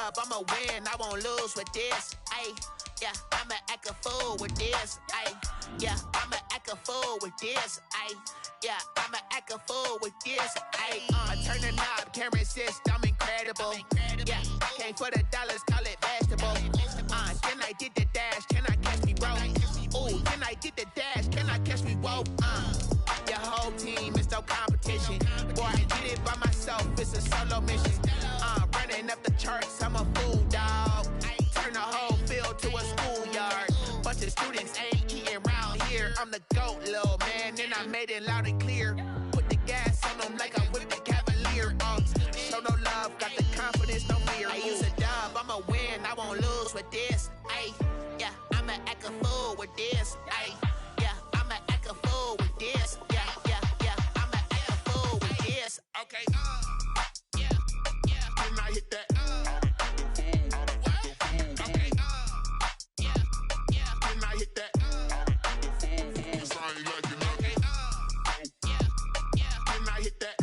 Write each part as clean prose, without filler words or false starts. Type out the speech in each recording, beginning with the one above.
dub, I'ma win, I won't lose with this. Ayy, yeah, I'ma act a fool with this. Ayy, yeah, I'ma act a fool with this. Ayy, yeah, I'ma act a fool with this. Ayy, turn the knob, can't resist, I'm incredible. Yeah, came for the dollars, call it vegetable. Can I get the dash? Can I catch me, bro? Ooh, can I get the dash? Can I catch me, whoa? Your whole team is no competition. Boy, I did it by myself, it's a solo mission. Running up the charts, I'm a fool, dog. Turn the whole field to a schoolyard. Bunch of students ain't eating round here. I'm the GOAT, little man, and I made it loud and clear. Put the gas on them like I'm with the Cavalier. Show no love, got the confidence, no fear. I use a dub, I'ma win, I won't lose with this. Ayy, yeah, I'ma act a fool with this. Ayy, yeah, I'ma act a fool with this. Yeah, yeah, yeah, I'ma act a fool with this. Okay, yeah, yeah, can I hit that? Okay, yeah, yeah, can I hit that? Can I hit that?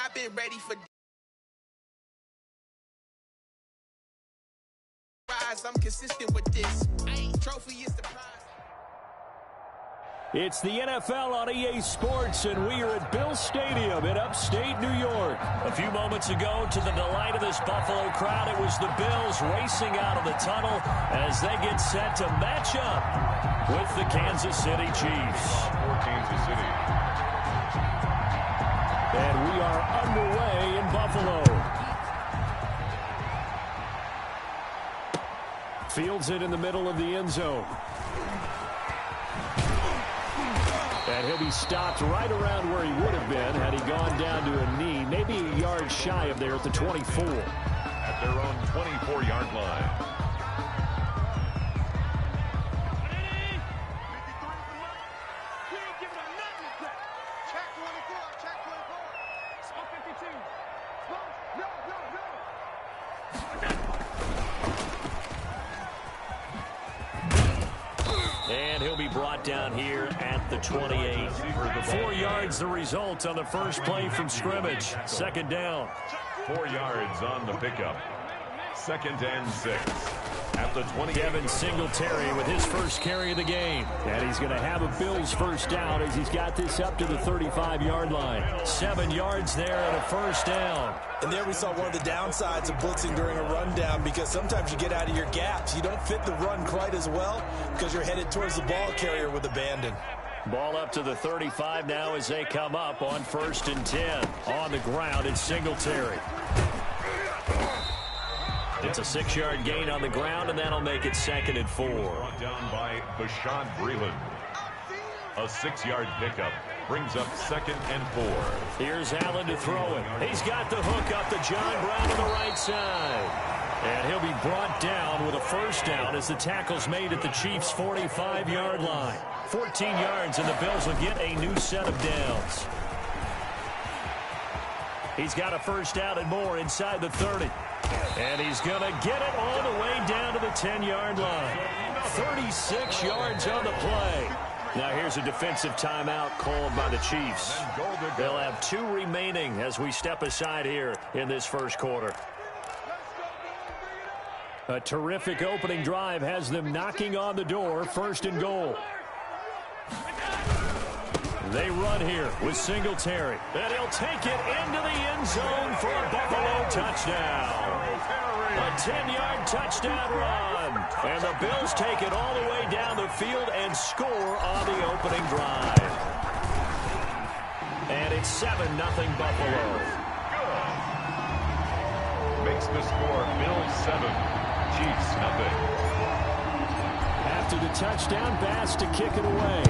I've been ready for rise. I'm consistent with this. Trophy is the prize. It's the NFL on EA Sports, and we are at Bill Stadium in upstate New York. A few moments ago, to the delight of this Buffalo crowd, it was the Bills racing out of the tunnel as they get set to match up with the Kansas City Chiefs. For Kansas City. And we are underway in Buffalo. Fields it in the middle of the end zone. And he'll be stopped right around where he would have been had he gone down to a knee, maybe a yard shy of there at the 24. At their own 24-yard line. And he'll be brought down here at the 28. 4 yards the result on the first play from scrimmage. Second down. 4 yards on the pickup. 2nd and 6. At the 20. Devin Singletary with his first carry of the game. And he's going to have a Bills first down as he's got this up to the 35-yard line. 7 yards there and a first down. And there we saw one of the downsides of blitzing during a rundown, because sometimes you get out of your gaps. You don't fit the run quite as well because you're headed towards the ball carrier with abandon. Ball up to the 35 now as they come up on 1st and 10. On the ground, it's Singletary. It's a 6-yard gain on the ground, and that'll make it 2nd and 4. Brought down by Bashaud Breeland. A 6-yard pickup brings up 2nd and 4. Here's Allen to throw it. He's got the hook up to John Brown on the right side. And he'll be brought down with a first down as the tackle's made at the Chiefs' 45-yard line. 14 yards, and the Bills will get a new set of downs. He's got a first down and more inside the 30. And he's going to get it all the way down to the 10-yard line. 36 yards on the play. Now here's a defensive timeout called by the Chiefs. They'll have 2 remaining as we step aside here in this first quarter. A terrific opening drive has them knocking on the door. 1st and goal. They run here with Singletary. And he'll take it into the end zone for a Buffalo touchdown. A 10-yard touchdown run. And the Bills take it all the way down the field and score on the opening drive. And it's 7-0 Buffalo. Good. Makes the score Bills 7, Chiefs 0. After the touchdown, Bass to kick it away.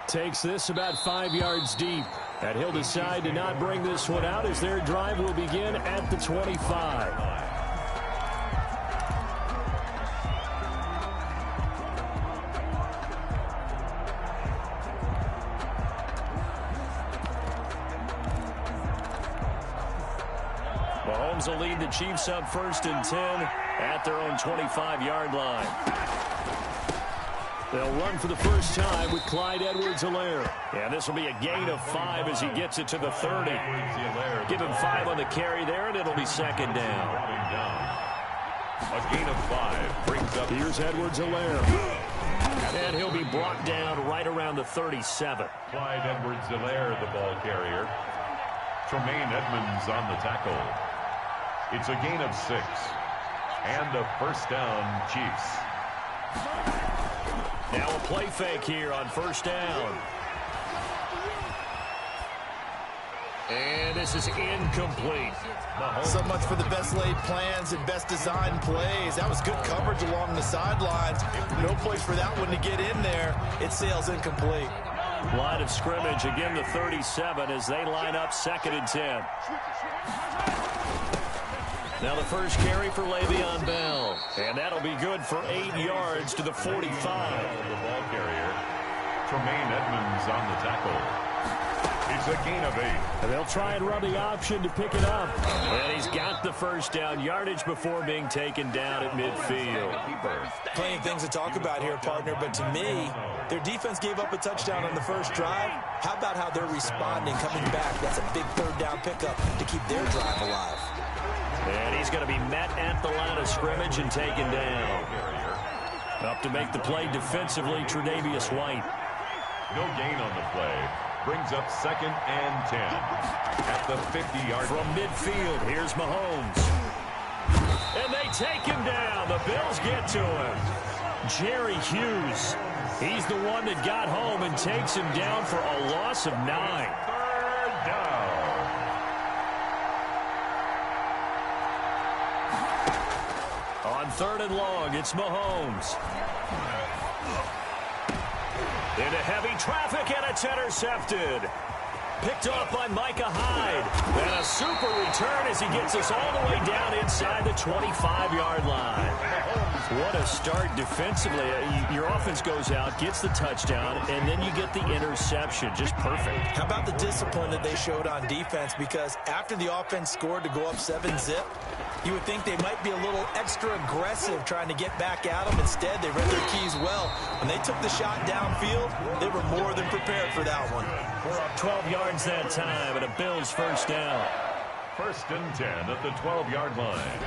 Takes this about 5 yards deep. And he'll decide to not bring this one out as their drive will begin at the 25. Mahomes will lead the Chiefs up 1st and 10 at at their own 25-yard line. They'll run for the first time with Clyde Edwards-Helaire. And this will be a gain of 5 as he gets it to the 30. Give him 5 on the carry there, and it'll be second down. A gain of 5 brings up. Here's Edwards-Helaire. And he'll be brought down right around the 37. Clyde Edwards-Helaire, the ball carrier. Tremaine Edmonds on the tackle. It's a gain of 6. And a first down, Chiefs. Now a play fake here on first down. And this is incomplete. So much for the best laid plans and best designed plays. That was good coverage along the sidelines. No place for that one to get in there. It sails incomplete. Line of scrimmage, again the 37 as they line up 2nd and 10. Now the first carry for Le'Veon Bell. And that'll be good for 8 yards to the 45. The ball carrier, Tremaine Edmonds on the tackle. It's a gain of 8. And they'll try and run the option to pick it up. And he's got the first down yardage before being taken down at midfield. Plenty of things to talk about here, partner, but to me, their defense gave up a touchdown on the first drive. How about how they're responding, coming back? That's a big 3rd down pickup to keep their drive alive. And he's going to be met at the line of scrimmage and taken down. Up to make the play defensively, Tre'Davious White. No gain on the play. Brings up 2nd and 10 at the 50-yard. From midfield, here's Mahomes. And they take him down. The Bills get to him. Jerry Hughes. He's the one that got home and takes him down for a loss of 9. 3rd down. On 3rd and long, it's Mahomes. Into heavy traffic, and it's intercepted. Picked off by Micah Hyde. And a super return as he gets us all the way down inside the 25-yard line. What a start defensively. Your offense goes out, gets the touchdown, and then you get the interception. Just perfect. How about the discipline that they showed on defense? Because after the offense scored to go up 7-zip, you would think they might be a little extra aggressive trying to get back at them. Instead, they read their keys well. When they took the shot downfield, they were more than prepared for that one. We're up 12 yards that time, and a Bills first down. 1st and 10 at the 12-yard line.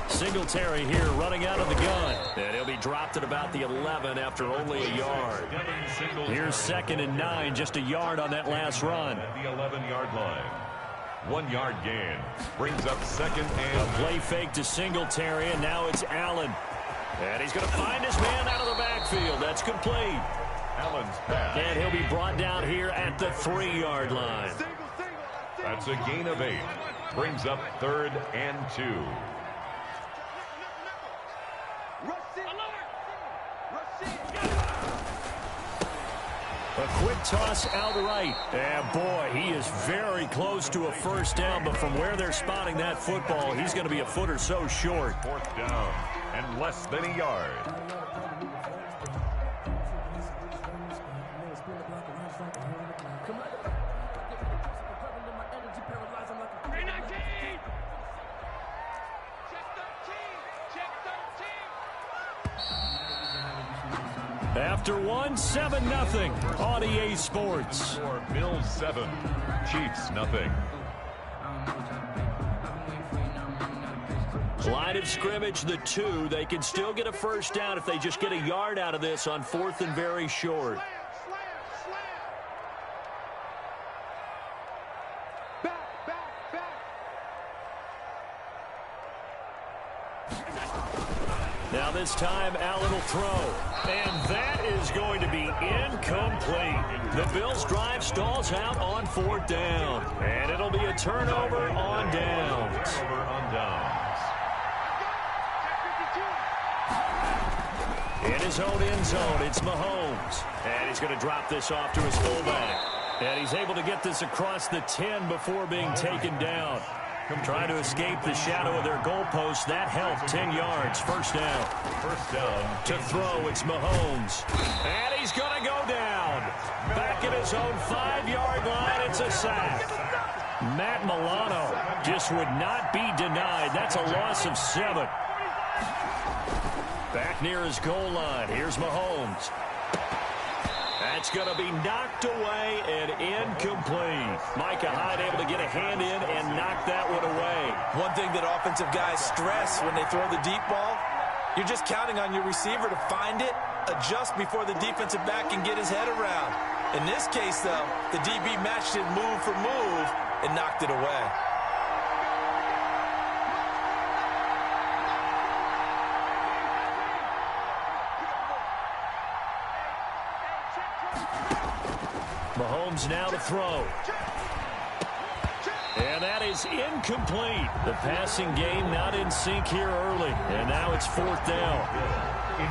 Singletary here running out of the gun. And he'll be dropped at about the 11 after only a yard. Here's 2nd and 9, just a yard on that last run. At the 11-yard line. 1-yard gain. Brings up 2nd and... A play fake to Singletary, and now it's Allen. And he's going to find his man out of the backfield. That's complete. Allen's pass. And he'll be brought down here at the 3-yard line. That's a gain of 8. Brings up 3rd and 2. A quick toss out right. And boy, he is very close to a first down, but from where they're spotting that football, he's going to be a foot or so short. 4th down and less than a yard. After one, 7-0 on EA Sports. Bills 7, Chiefs nothing. Line of scrimmage, the 2. They can still get a first down if they just get a yard out of this on 4th and very short. Now this time, Allen will throw. And that is going to be incomplete. The Bills' drive stalls out on 4th down. And it'll be a turnover on downs. In his own end zone, it's Mahomes. And he's going to drop this off to his fullback. And he's able to get this across the 10 before being taken down. Trying to escape the shadow of their goalpost. That helped. 10 yards. First down. First down. To throw, it's Mahomes. And he's going to go down. Back at his own 5-yard line. It's a sack. Matt Milano just would not be denied. That's a loss of 7. Back near his goal line. Here's Mahomes. That's going to be knocked away and incomplete. Micah Hyde able to get a hand in and knock that one away. One thing that offensive guys stress when they throw the deep ball, you're just counting on your receiver to find it, adjust before the defensive back can get his head around. In this case, though, the DB matched it move for move and knocked it away. Mahomes now to throw. And that is incomplete. The passing game not in sync here early. And now it's 4th down.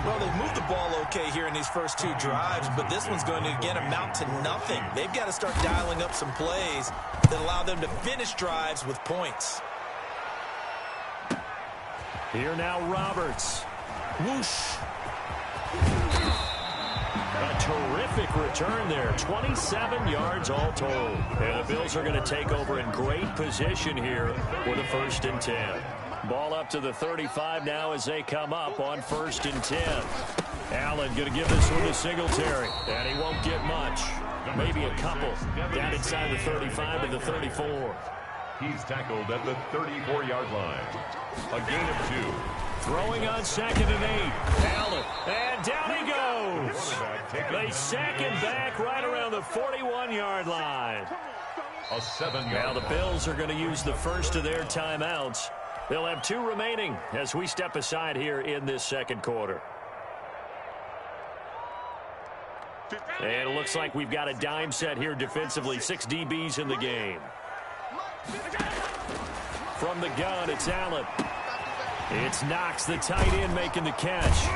Well, they've moved the ball okay here in these first 2 drives, but this one's going to, again, amount to nothing. They've got to start dialing up some plays that allow them to finish drives with points. Here now Roberts. Whoosh. A terrific return there. 27 yards all told. And the Bills are going to take over in great position here with a 1st and 10. Ball up to the 35 now as they come up on 1st and 10. Allen going to give this one to Singletary. And he won't get much. Maybe a couple. Down inside the 35 to the 34. He's tackled at the 34-yard line. A gain of 2. Throwing on 2nd and 8. Allen. And down he goes. They sack him back right around the 41-yard line. A 7-yard Now the Bills are going to use the first of their timeouts. They'll have 2 remaining as we step aside here in this 2nd quarter. And it looks like we've got a dime set here defensively. 6 DBs in the game. From the gun, it's Allen. It's Knox, the tight end, making the catch.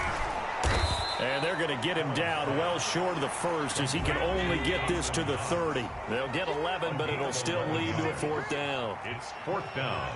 And they're going to get him down well short of the 1st as he can only get this to the 30. They'll get 11, but it'll still lead to a 4th down. It's 4th down.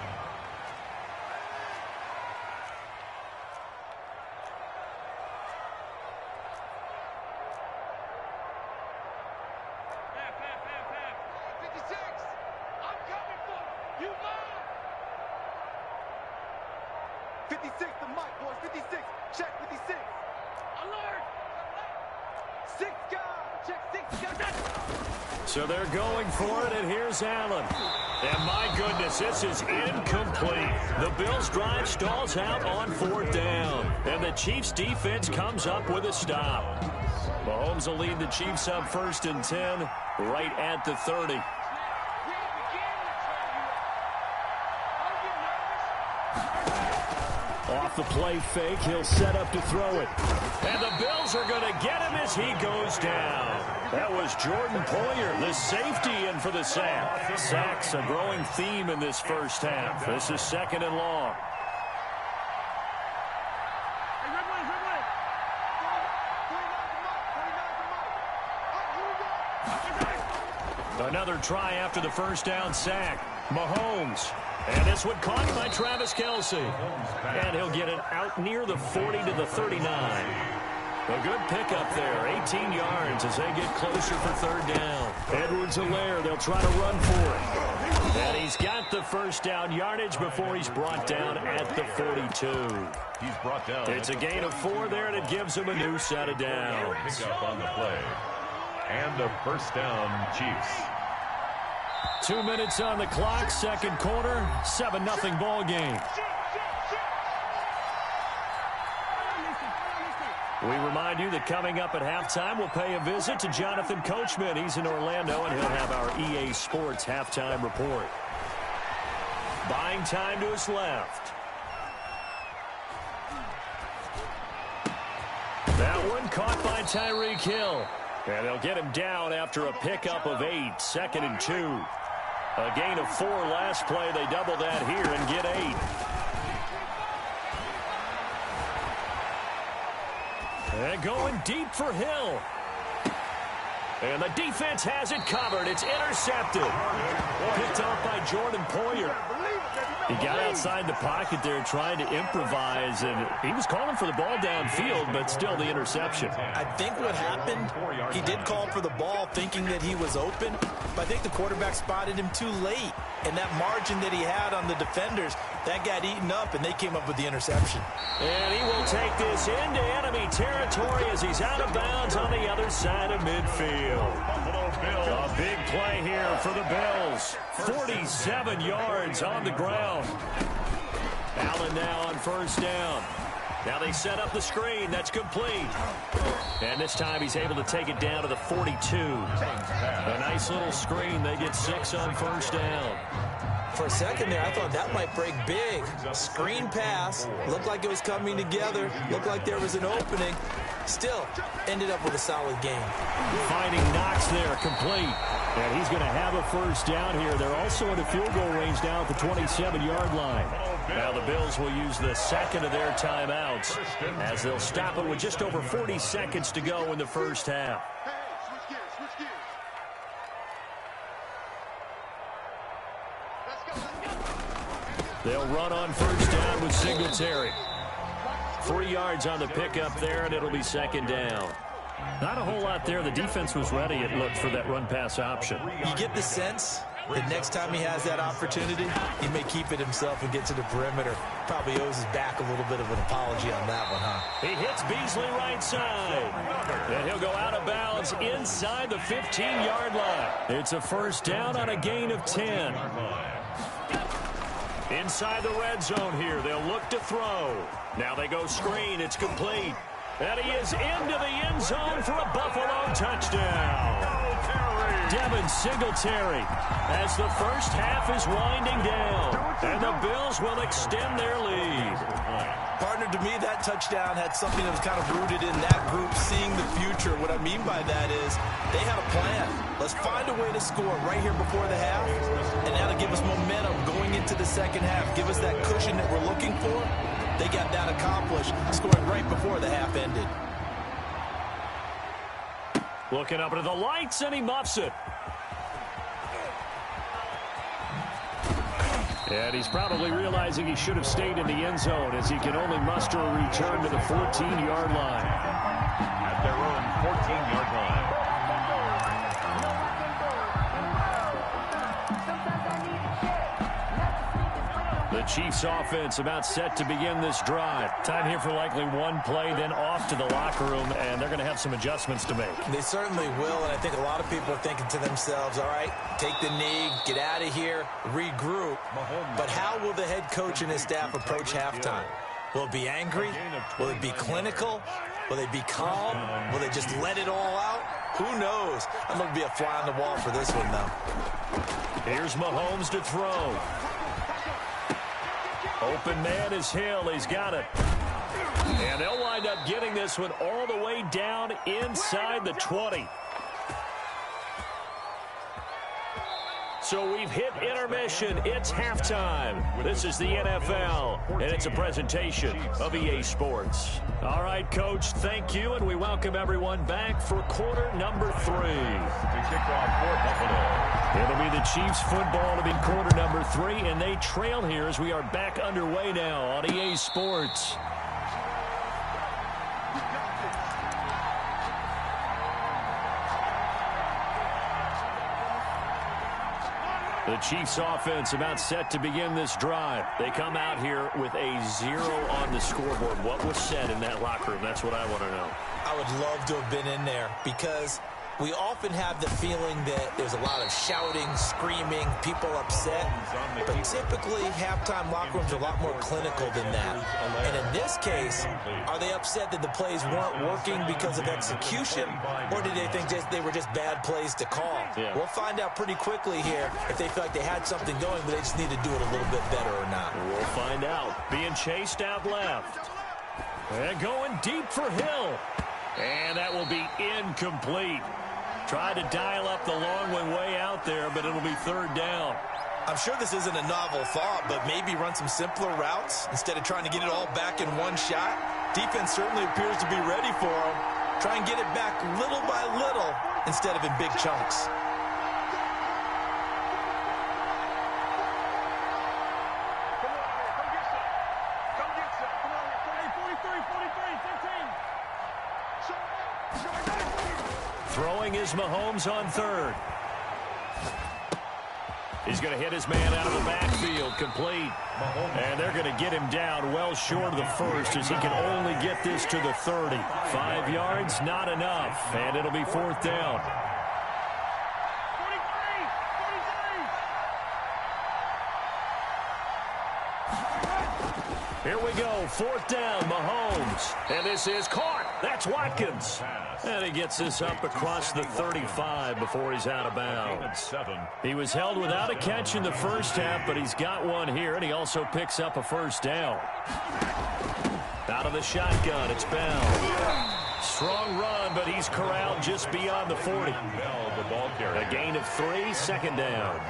So they're going for it, and here's Allen. And my goodness, this is incomplete. The Bills' drive stalls out on 4th down. And the Chiefs' defense comes up with a stop. Mahomes will lead the Chiefs up 1st and 10, right at the 30. Off the play fake, he'll set up to throw it. And the Bills are going to get him as he goes down. That was Jordan Poyer, the safety, in for the sack. Sacks a growing theme in this first half. This is 2nd and long. Another try after the 1st down sack. Mahomes. And this one caught by Travis Kelce. And he'll get it out near the 40 to the 39. A good pickup there, 18 yards as they get closer for 3rd down. Edwards-Helaire, they'll try to run for it. And he's got the 1st down yardage before he's brought down at the 42. He's brought down. It's a gain of 4 there, and it gives him a new set of downs. Pickup on the play. And a 1st down, Chiefs. 2 minutes on the clock, 2nd quarter, 7-0 ball game. We remind you that coming up at halftime, we'll pay a visit to Jonathan Coachman. He's in Orlando, and he'll have our EA Sports halftime report. Buying time to his left. That one caught by Tyreek Hill. And they'll get him down after a pickup of 8, 2nd and 2. A gain of 4 last play. They double that here and get 8. And going deep for Hill. And the defense has it covered. It's intercepted. Picked off by Jordan Poyer. He got outside the pocket there trying to improvise, and he was calling for the ball downfield, but still the interception. I think what happened, he did call for the ball thinking that he was open, but I think the quarterback spotted him too late, and that margin that he had on the defenders That got eaten up, and they came up with the interception. And he will take this into enemy territory as he's out of bounds on the other side of midfield. A big play here for the Bills. 47 yards on the ground. Allen now on first down. Now they set up the screen. That's complete. And this time he's able to take it down to the 42. A nice little screen. They get 6 on first down. For a second there, I thought that might break big. Screen pass. Looked like it was coming together. Looked like there was an opening. Still, ended up with a solid game. Finding Knox there, complete. And he's going to have a first down here. They're also in a field goal range now at the 27-yard line. Now the Bills will use the second of their timeouts as they'll stop it with just over 40 seconds to go in the first half. They'll run on first down with Singletary. 3 yards on the pickup there, and it'll be second down. Not a whole lot there. The defense was ready, it looked, for that run-pass option. You get the sense that next time he has that opportunity, he may keep it himself and get to the perimeter. Probably owes his back a little bit of an apology on that one, huh? He hits Beasley right side. And he'll go out of bounds inside the 15-yard line. It's a first down on a gain of 10. Inside the red zone here. They'll look to throw. Now they go screen. It's complete. And he is into the end zone for a Buffalo touchdown. Devin Singletary as the first half is winding down. And the Bills will extend their lead. Partner, to me, that touchdown had something that was kind of rooted in that group seeing the future. What I mean by that is they had a plan. Let's find a way to score right here before the half, and that'll give us momentum going into the second half. Give us that cushion that we're looking for. They got that accomplished, scoring right before the half ended. Looking up into the lights, and he muffs it. And he's probably realizing he should have stayed in the end zone as he can only muster a return to the 14-yard line. At their own 14-yard line. The Chiefs offense about set to begin this drive. Time here for likely one play, then off to the locker room, and they're going to have some adjustments to make. They certainly will, and I think a lot of people are thinking to themselves, all right, take the knee, get out of here, regroup. But how will the head coach and his staff approach halftime? Will it be angry? Will it be clinical? Will they be calm? Will they just let it all out? Who knows? I'm going to be a fly on the wall for this one, though. Here's Mahomes to throw. Open man is Hill. He's got it. And they'll wind up getting this one all the way down inside the 20. So we've hit intermission. It's halftime. This is the NFL, and it's a presentation of EA Sports. All right, Coach, thank you, and we welcome everyone back for quarter number 3. To kick off for Buffalo. It'll be the Chiefs football to be quarter number 3, and they trail here as we are back underway now on EA Sports. The Chiefs offense about set to begin this drive. They come out here with a 0 on the scoreboard. What was said in that locker room? That's what I want to know. I would love to have been in there because we often have the feeling that there's a lot of shouting, screaming, people upset. But typically, halftime locker rooms are a lot more clinical than that. And in this case, are they upset that the plays weren't working because of execution? Or did they think they were just bad plays to call? Yeah. We'll find out pretty quickly here if they feel like they had something going, but they just need to do it a little bit better or not. We'll find out. Being chased out left. And going deep for Hill. And that will be incomplete. Tried to dial up the long one way out there, but it'll be third down. I'm sure this isn't a novel thought, but maybe run some simpler routes instead of trying to get it all back in one shot. Defense certainly appears to be ready for them. Try and get it back little by little instead of in big chunks. Throwing is Mahomes on third. He's going to hit his man out of the backfield, complete. And they're going to get him down well short of the first as he can only get this to the 30. 5 yards, not enough, and it'll be fourth down. Here we go, fourth down, Mahomes. And this is caught. That's Watkins. And he gets this up across the 35 before he's out of bounds. He was held without a catch in the first half, but he's got one here, and he also picks up a first down. Out of the shotgun, it's Bell. Strong run, but he's corralled just beyond the 40. A gain of 3, second down.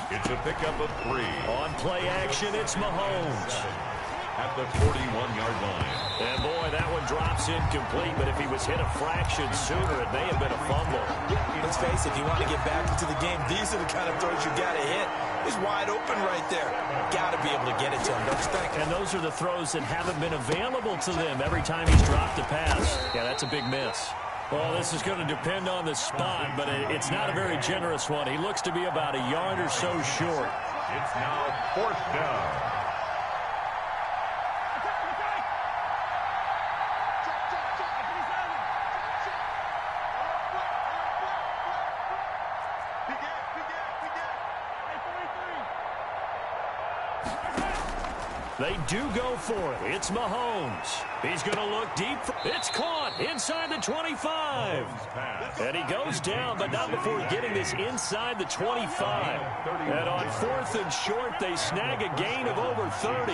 It's a pickup of 3. On play action, it's Mahomes. At the 41-yard line. And boy, that one drops incomplete, but if he was hit a fraction sooner, it may have been a fumble. Let's face it, if you want to get back into the game, these are the kind of throws you got to hit. He's wide open right there. Got to be able to get it to him, don't you think? And those are the throws that haven't been available to them every time he's dropped a pass. Yeah, that's a big miss. Well, this is going to depend on the spot, but it's not a very generous one. He looks to be about a yard or so short. It's now fourth down. They do go for it. It's Mahomes. He's going to look deep. It's caught inside the 25. And he goes down, but not before getting this inside the 25. And on fourth and short, they snag a gain of over 30.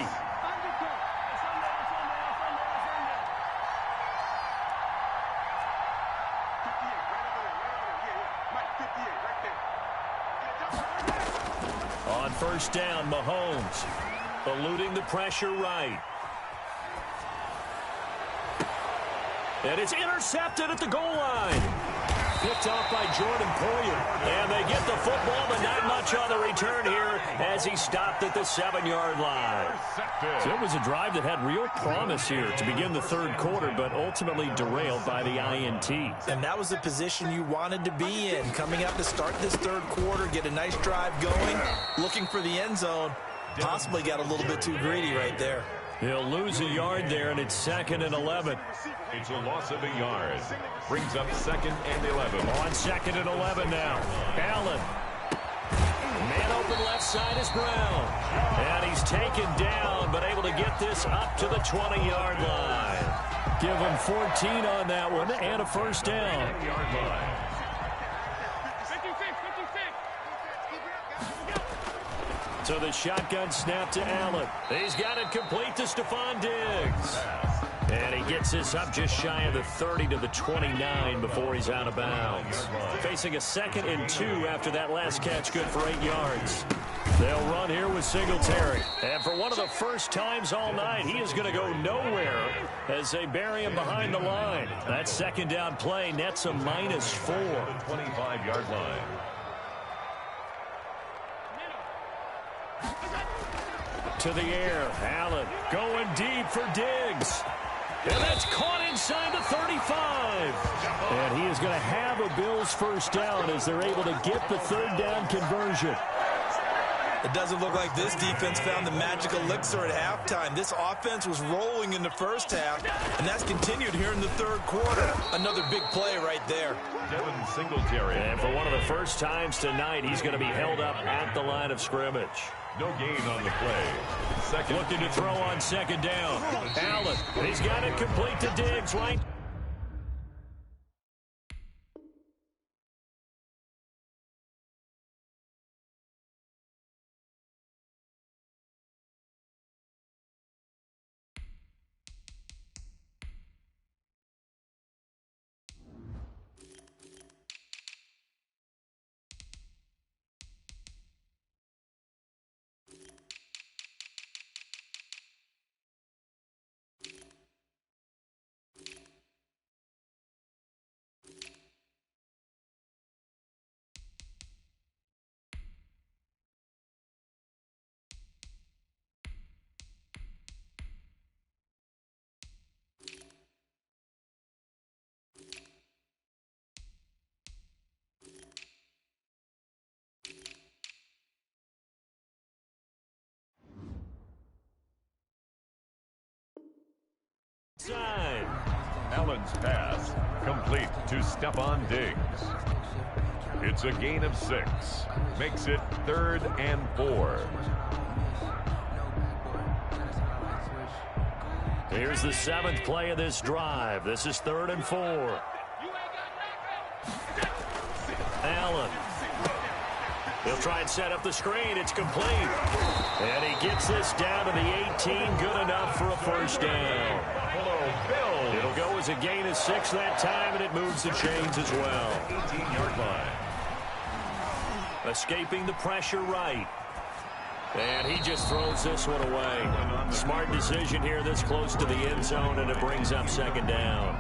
On first down, Mahomes. Eluding the pressure right. And it's intercepted at the goal line. Picked off by Jordan Poyer. And they get the football, but not much on the return here as he stopped at the 7-yard line. So it was a drive that had real promise here to begin the third quarter, but ultimately derailed by the INT. And that was the position you wanted to be in. Coming out to start this third quarter, get a nice drive going, looking for the end zone. Possibly got a little bit too greedy right there. He'll lose a yard there, and it's 2nd and 11. It's a loss of a yard. Brings up 2nd and 11. On 2nd and 11 now. Allen. Man open left side is Brown. And he's taken down, but able to get this up to the 20-yard line. Give him 14 on that one and a first down. So the shotgun snap to Allen. He's got it complete to Stephon Diggs. And he gets this up just shy of the 30 to the 29 before he's out of bounds. Facing a 2nd and 2 after that last catch, good for 8 yards. They'll run here with Singletary. And for one of the first times all night, he is going to go nowhere as they bury him behind the line. That second down play nets a -4. 25-yard line. To the air, Allen going deep for Diggs. And that's caught inside the 35. And he is going to have a Bills first down as they're able to get the third down conversion. It doesn't look like this defense found the magic elixir at halftime. This offense was rolling in the first half, and that's continued here in the third quarter. Another big play right there. Devin Singletary. And for one of the first times tonight, he's going to be held up at the line of scrimmage. No gain on the play. Second. Looking to throw on second down. Allen, he's got it complete to Diggs, right? Side. Allen's pass complete to Stephon Diggs. It's a gain of 6. Makes it 3rd and 4. Here's the 7th play of this drive. This is 3rd and 4. Allen. He'll try and set up the screen. It's complete. And he gets this down to the 18. Good enough for a first down. It'll go as a gain of 6 that time, and it moves the chains as well. 18-yard line. Escaping the pressure right. And he just throws this one away. Smart decision here this close to the end zone, and it brings up 2nd down.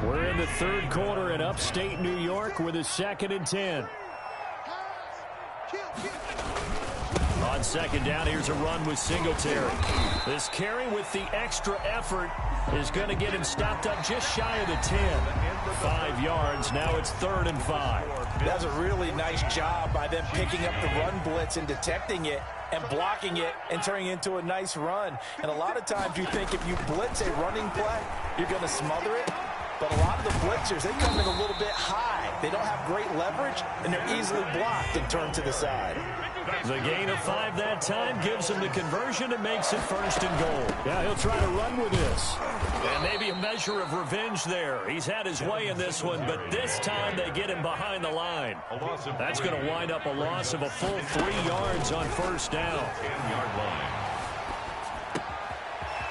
We're in the 3rd quarter in upstate New York with a 2nd and 10. On 2nd down, here's a run with Singletary. This carry with the extra effort is going to get him stopped up just shy of the 10. 5 yards. Now it's 3rd and 5. That's a really nice job by them picking up the run blitz and detecting it and blocking it and turning it into a nice run. And a lot of times you think if you blitz a running play, you're going to smother it. But a lot of the blitzers, they come in a little bit high. They don't have great leverage, and they're easily blocked and turned to the side. The gain of 5 that time gives him the conversion and makes it 1st and goal. Yeah, he'll try to run with this. And maybe a measure of revenge there. He's had his way in this one, but this time they get him behind the line. That's going to wind up a loss of a full 3 yards on 1st down. 10-yard line.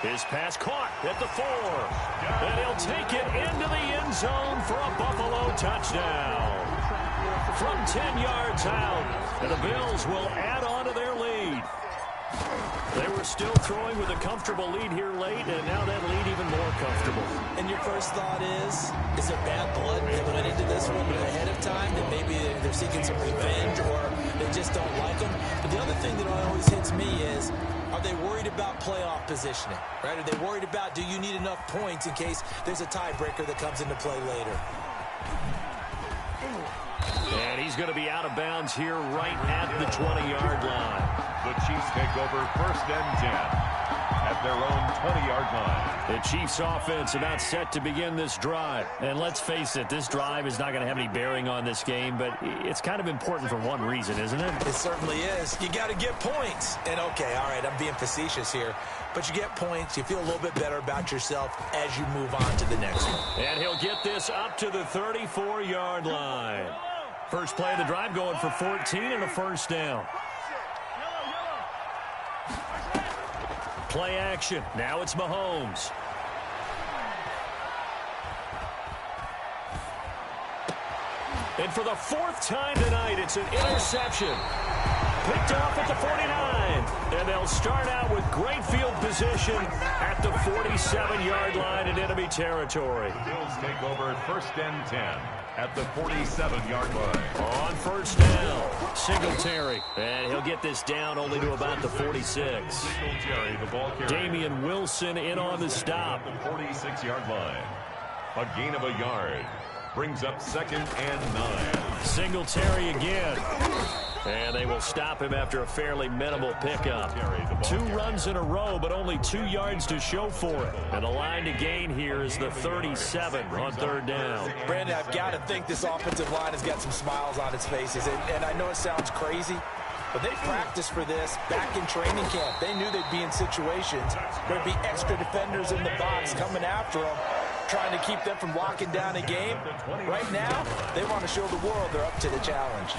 His pass caught at the 4. And he'll take it into the end zone for a Buffalo touchdown. From 10 yards out, and the Bills will add on to their lead. They were still throwing with a comfortable lead here late, and now that lead even more comfortable. And your first thought is there bad blood that went into this one ahead of time, that maybe they're seeking some revenge or they just don't like them? But the other thing that always hits me is, are they worried about playoff positioning? Right? Are they worried about, do you need enough points in case there's a tiebreaker that comes into play later? And he's going to be out of bounds here right at the 20-yard line. The Chiefs take over 1st and 10 at their own 20-yard line. The Chiefs offense about set to begin this drive. And let's face it, this drive is not going to have any bearing on this game, but it's kind of important for one reason, isn't it? It certainly is. You got to get points. And okay, all right, I'm being facetious here, but you get points, you feel a little bit better about yourself as you move on to the next one. And he'll get this up to the 34-yard line. First play of the drive going for 14 and a first down. Play action. Now it's Mahomes. And for the 4th time tonight, it's an interception. Picked off at the 49. And they'll start out with great field position at the 47-yard line in enemy territory. The Bills take over 1st and 10 at the 47-yard line. On first down, Singletary. And he'll get this down only to about the 46. Singletary, the ball carrier. Damian Wilson in on the stop. The 46-yard line. A gain of a yard. Brings up 2nd and 9. Singletary again. And they will stop him after a fairly minimal pickup. 2 runs in a row, but only 2 yards to show for it. And the line to gain here is the 37 on 3rd down. Brandon, I've got to think this offensive line has got some smiles on its faces. And I know it sounds crazy, but they practiced for this back in training camp. They knew they'd be in situations where there'd be extra defenders in the box coming after them, trying to keep them from locking down a game. Right now, they want to show the world they're up to the challenge.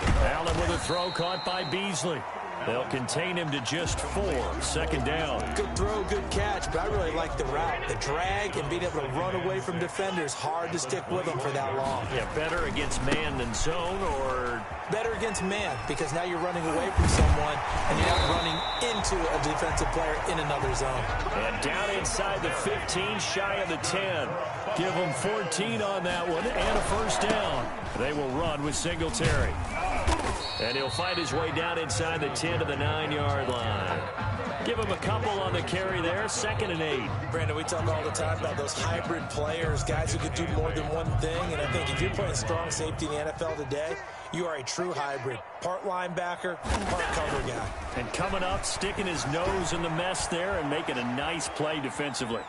Allen with a throw caught by Beasley. They'll contain him to just 4. 2nd down. Good throw, good catch, but I really like the route. The drag and being able to run away from defenders, hard to stick with them for that long. Yeah, better against man than zone, or better against man, because now you're running away from someone and you're not running into a defensive player in another zone. And down inside the 15, shy of the 10. Give them 14 on that one and a first down. They will run with Singletary. And he'll find his way down inside the 10 to the 9-yard line. Give him a couple on the carry there, 2nd and 8. Brandon, we talk all the time about those hybrid players, guys who can do more than one thing. And I think if you're playing strong safety in the NFL today, you are a true hybrid. Part linebacker, part cover guy. And coming up, sticking his nose in the mess there and making a nice play defensively.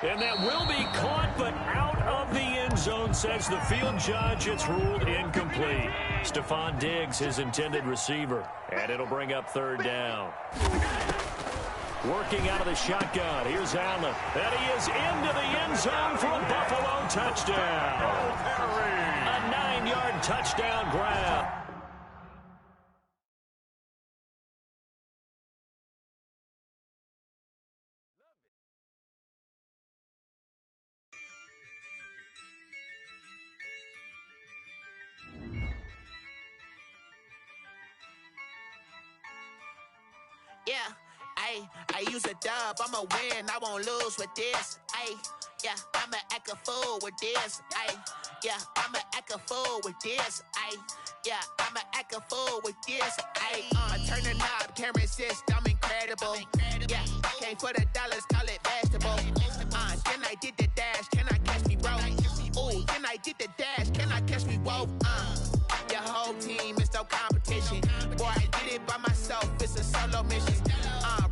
And that will be caught, but out of the end zone, says the field judge. It's ruled incomplete. Stephon Diggs, his intended receiver. And it'll bring up 3rd down. Working out of the shotgun. Here's Allen. And he is into the end zone for a Buffalo touchdown. A 9-yard touchdown grab. Yeah, I use a dub, I'ma win, I won't lose with this. Yeah, I'ma act a fool with this. Yeah, I'ma act a fool with this. Yeah, I'ma act a fool with this. I turn the knob, camera assist, I'm incredible. Yeah, came for the dollars, call it vegetable. Then I did the dash, can I catch me, bro? Ooh, then I did the dash, can I catch me, whoa? Your whole team is no competition. Boy, I did it by myself, it's a solo mission.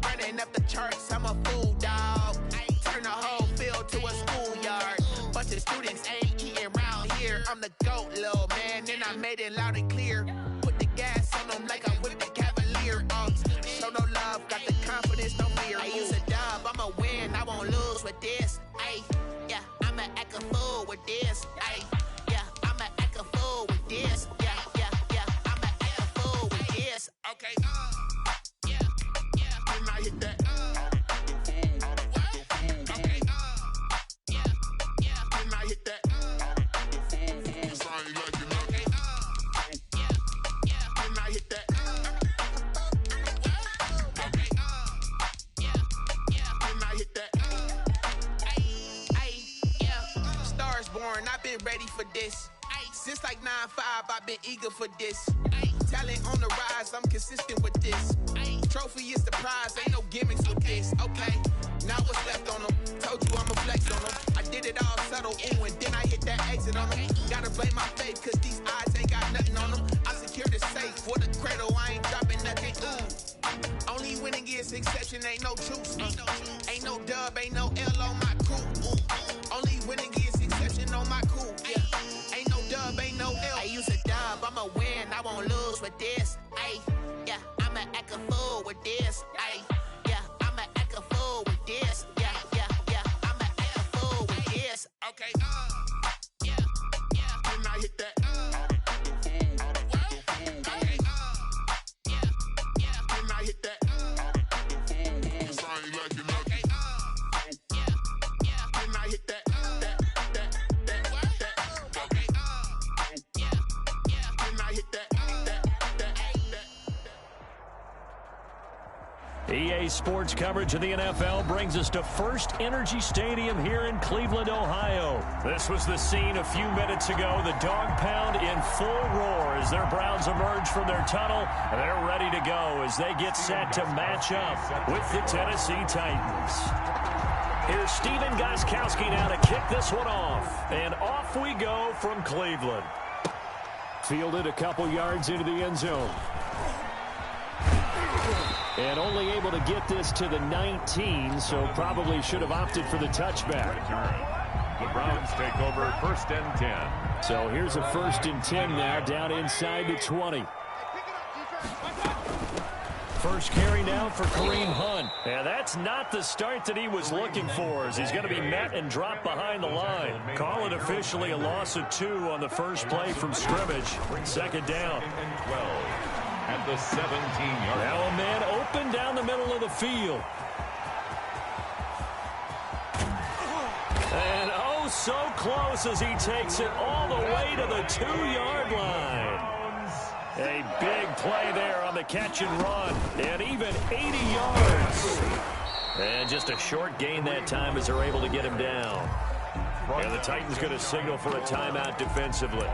Running up the charts, I'm a fool, dog. Turn the whole field to a schoolyard. Bunch of students ain't eating round here. I'm the GOAT, little man, and I made it loud and clear. Put the gas on them like I'm with the Cavalier. Show no love, got the confidence, no fear. I use a dub, I'ma win, I won't lose with this. Yeah, I'ma act a fool with this. Yeah, I'ma act a fool with this. Yeah, I'ma act a fool with this. Okay, yeah, when I hit that. Okay, yeah, when I hit that. Sorry, like you know. Okay, yeah, when I hit that. Okay, yeah, when I hit that. Yeah, stars born, I've been ready for this. Since like 9-5, I've been eager for this. Talent on the rise, I'm consistent with this. Trophy is the prize, ain't no gimmicks with this. Okay, now what's left on them? Told you I'ma flex on them. I did it all subtle, ooh, and then I hit that exit on them. Gotta blame my faith, cause these eyes ain't got nothing on them. I secured the safe for the cradle, I ain't dropping nothing, ooh. Only winning is exception, ain't no truth. Ain't no dub, ain't no L on my crew. Only winning is exception on my crew, yeah. Ain't no dub, ain't no L. I use a dub, I'ma win, I won't lose with this. Yeah, I'ma act a fool with this. Yeah, I'ma act a fool with this. Yeah, I'ma act a fool with this. Okay, yeah, when I hit that. Okay, yeah, when I hit that. Sorry, like you know. Okay, yeah, when I hit that. Okay, yeah, when I hit that. EA Sports coverage of the NFL brings us to First Energy Stadium here in Cleveland, Ohio. This was the scene a few minutes ago. The dog pound in full roar as their Browns emerge from their tunnel. And they're ready to go as they get set to match up with the Tennessee Titans. Here's Steven Gostkowski now to kick this one off. And off we go from Cleveland. Fielded a couple yards into the end zone. And only able to get this to the 19, so probably should have opted for the touchback. The Browns take over 1st and 10. So here's a 1st and 10 now, down inside the 20. First carry now for Kareem Hunt. And that's not the start that he was looking for, as he's going to be met and dropped behind the line. Call it officially a loss of 2 on the first play from scrimmage. 2nd down. And 12. At the 17-yard line. Now a man open down the middle of the field. And oh, so close as he takes it all the way to the 2-yard line. A big play there on the catch and run. And even 80 yards. And just a short gain that time as they're able to get him down. And the Titans going to signal for a timeout defensively.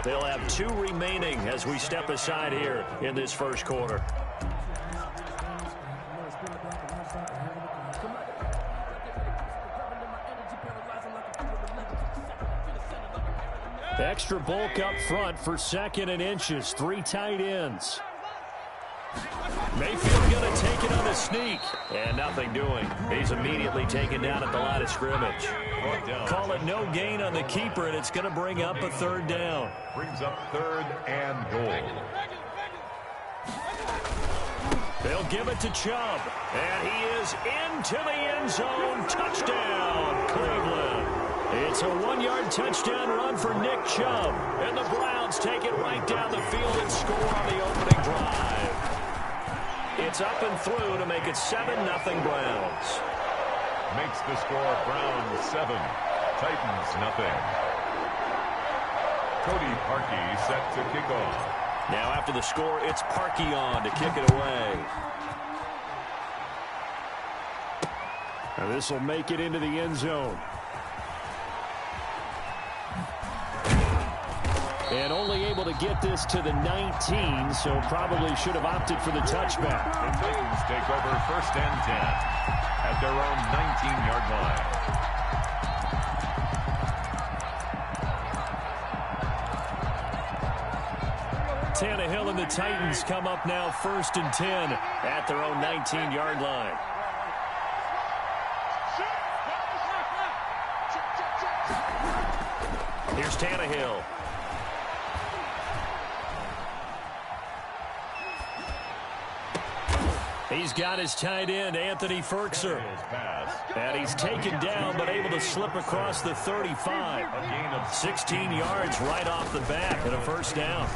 They'll have 2 remaining as we step aside here in this first quarter. Extra bulk up front for 2nd and inches. 3 tight ends. Mayfield going to take it on the sneak. And nothing doing. He's immediately taken down at the line of scrimmage. Call it no gain on the keeper, and it's going to bring up a 3rd down. Brings up 3rd and goal. They'll give it to Chubb. And he is into the end zone. Touchdown, Cleveland. It's a 1-yard touchdown run for Nick Chubb. And the Browns take it right down the field and score on the opening drive. It's up and through to make it 7-0 Browns. Makes the score Browns 7, Titans nothing. Cody Parkey set to kick off. Now after the score, it's Parkey on to kick it away. And this will make it into the end zone. And only able to get this to the 19, so probably should have opted for the touchback. The Titans take over 1st and 10 at their own 19-yard line. Tannehill and the Titans come up now 1st and 10 at their own 19-yard line. Here's Tannehill. He's got his tight end, Anthony Ferkser. And he's taken down, but able to slip across the 35. 16 yards right off the bat and a 1st down.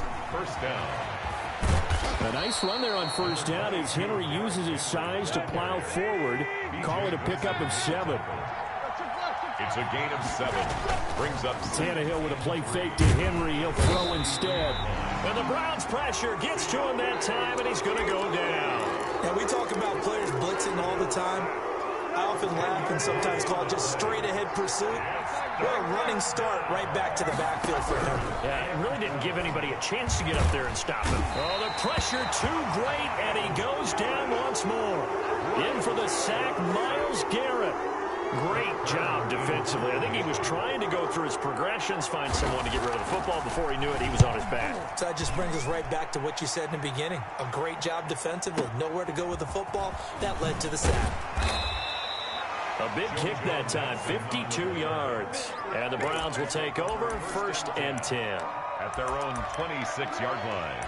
A nice run there on 1st down as Henry uses his size to plow forward. Call it a pickup of 7. It's a gain of 7. Brings up Tannehill with a play fake to Henry. He'll throw instead. And the Browns pressure gets to him that time, and he's going to go down. Yeah, we talk about players blitzing all the time. I often laugh and sometimes call it just straight-ahead pursuit. What a running start right back to the backfield for him. Yeah, it really didn't give anybody a chance to get up there and stop him. Oh, the pressure too great, and he goes down once more. In for the sack, Myles Garrett. Great job defensively. I think he was trying to go through his progressions, find someone to get rid of the football. Before he knew it, he was on his back. So that just brings us right back to what you said in the beginning. A great job defensively. Nowhere to go with the football. That led to the sack. A big kick that time, 52 yards. And the Browns will take over 1st and 10. At their own 26-yard line.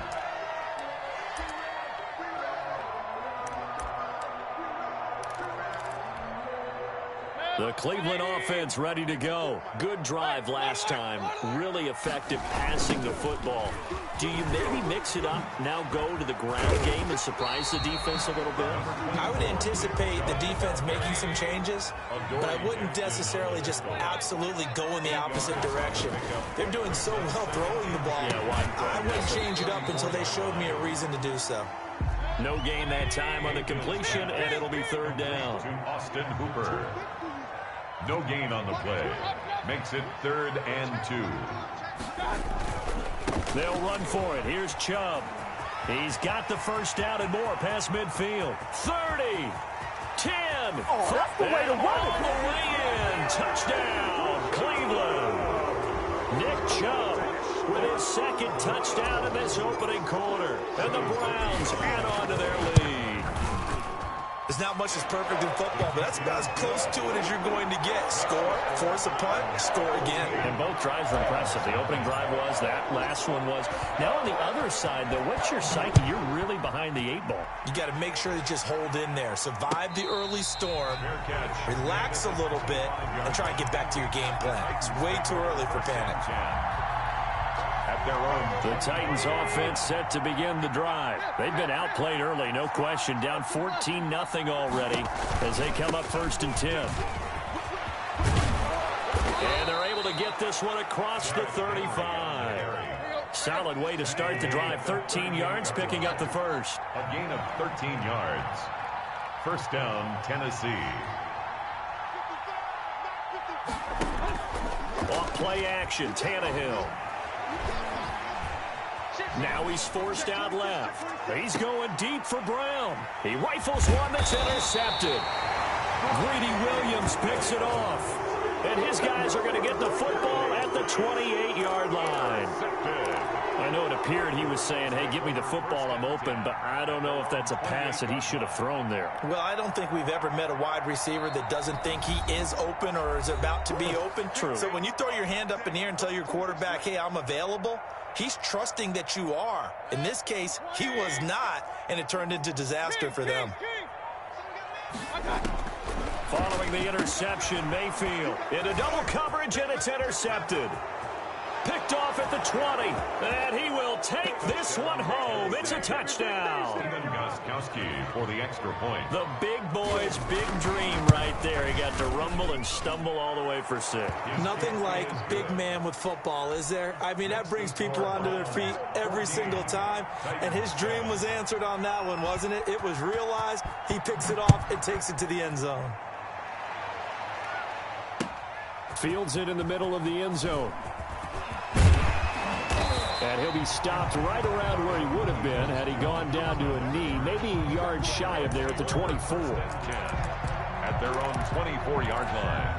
The Cleveland offense ready to go. Good drive last time. Really effective passing the football. Do you maybe mix it up, now go to the ground game and surprise the defense a little bit? I would anticipate the defense making some changes, but I wouldn't necessarily just absolutely go in the opposite direction. They're doing so well throwing the ball. I wouldn't change it up until they showed me a reason to do so. No gain that time on the completion, and it'll be 3rd down. To Austin Hooper. No gain on the play. Makes it 3rd and 2. They'll run for it. Here's Chubb. He's got the 1st down and more past midfield. 30, 10. Oh, that's the way to run it. All the way in. Touchdown, Cleveland. Nick Chubb with his 2nd touchdown in this opening quarter. And the Browns add on to their lead. There's not much that's perfect in football, but that's about as close to it as you're going to get. Score, force a punt, score again. And both drives were impressive. The opening drive was, that last one was. Now on the other side, though, what's your psyche? You're really behind the 8 ball. You got to make sure to just hold in there. Survive the early storm, relax a little bit, and try and get back to your game plan. It's way too early for panic. At their own. The Titans offense set to begin the drive. They've been outplayed early, no question. Down 14-0 already as they come up 1st and 10. And they're able to get this one across the 35. Solid way to start the drive. 13 yards, picking up the 1st. A gain of 13 yards. 1st down, Tennessee. Play action, Tannehill. Now he's forced out left. He's going deep for Brown. He rifles one that's intercepted. Greedy Williams picks it off. And his guys are going to get the football at the 28-yard line. I know it appeared he was saying, hey, give me the football, I'm open, but I don't know if that's a pass that he should have thrown there. Well, I don't think we've ever met a wide receiver that doesn't think he is open or is about to be open. True. So when you throw your hand up in the air and tell your quarterback, hey, I'm available, he's trusting that you are. In this case, he was not, and it turned into disaster for them. Following the interception, Mayfield into double coverage, and it's intercepted. Picked off at the 20, and he will take this one home. It's a touchdown. For the extra point. The big boy's big dream right there. He got to rumble and stumble all the way for 6. Nothing like big man with football, is there? I mean, that brings people onto their feet every single time, and his dream was answered on that one, wasn't it? It was realized. He picks it off and takes it to the end zone. Fields it in the middle of the end zone. And he'll be stopped right around where he would have been had he gone down to a knee, maybe a yard shy of there at the 24. At their own 24-yard line.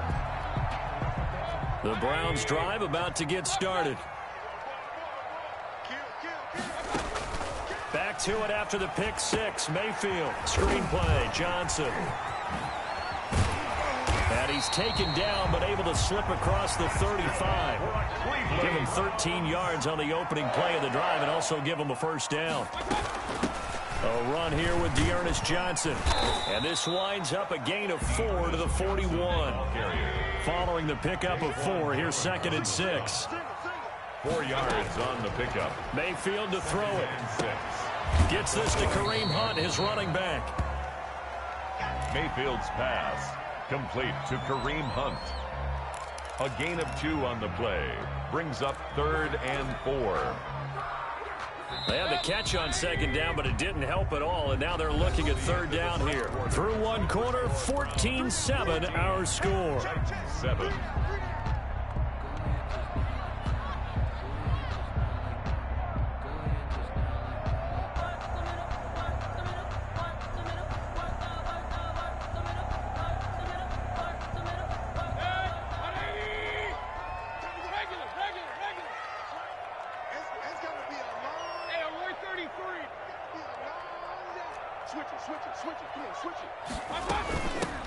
The Browns drive about to get started. Back to it after the pick 6. Mayfield, screen play, Johnson. And he's taken down but able to slip across the 35. Give him 13 yards on the opening play of the drive and also give him a first down. A run here with Dearness Johnson. And this winds up a gain of 4 to the 41. Following the pickup of 4, here's 2nd and 6. 4 yards on the pickup. Mayfield to throw it. Gets this to Kareem Hunt, his running back. Mayfield's pass complete to Kareem Hunt. A gain of 2 on the play. Brings up 3rd and 4. They had the catch on 2nd down, but it didn't help at all, and now they're looking at 3rd down here. Through one quarter, 14-7 our score. 7.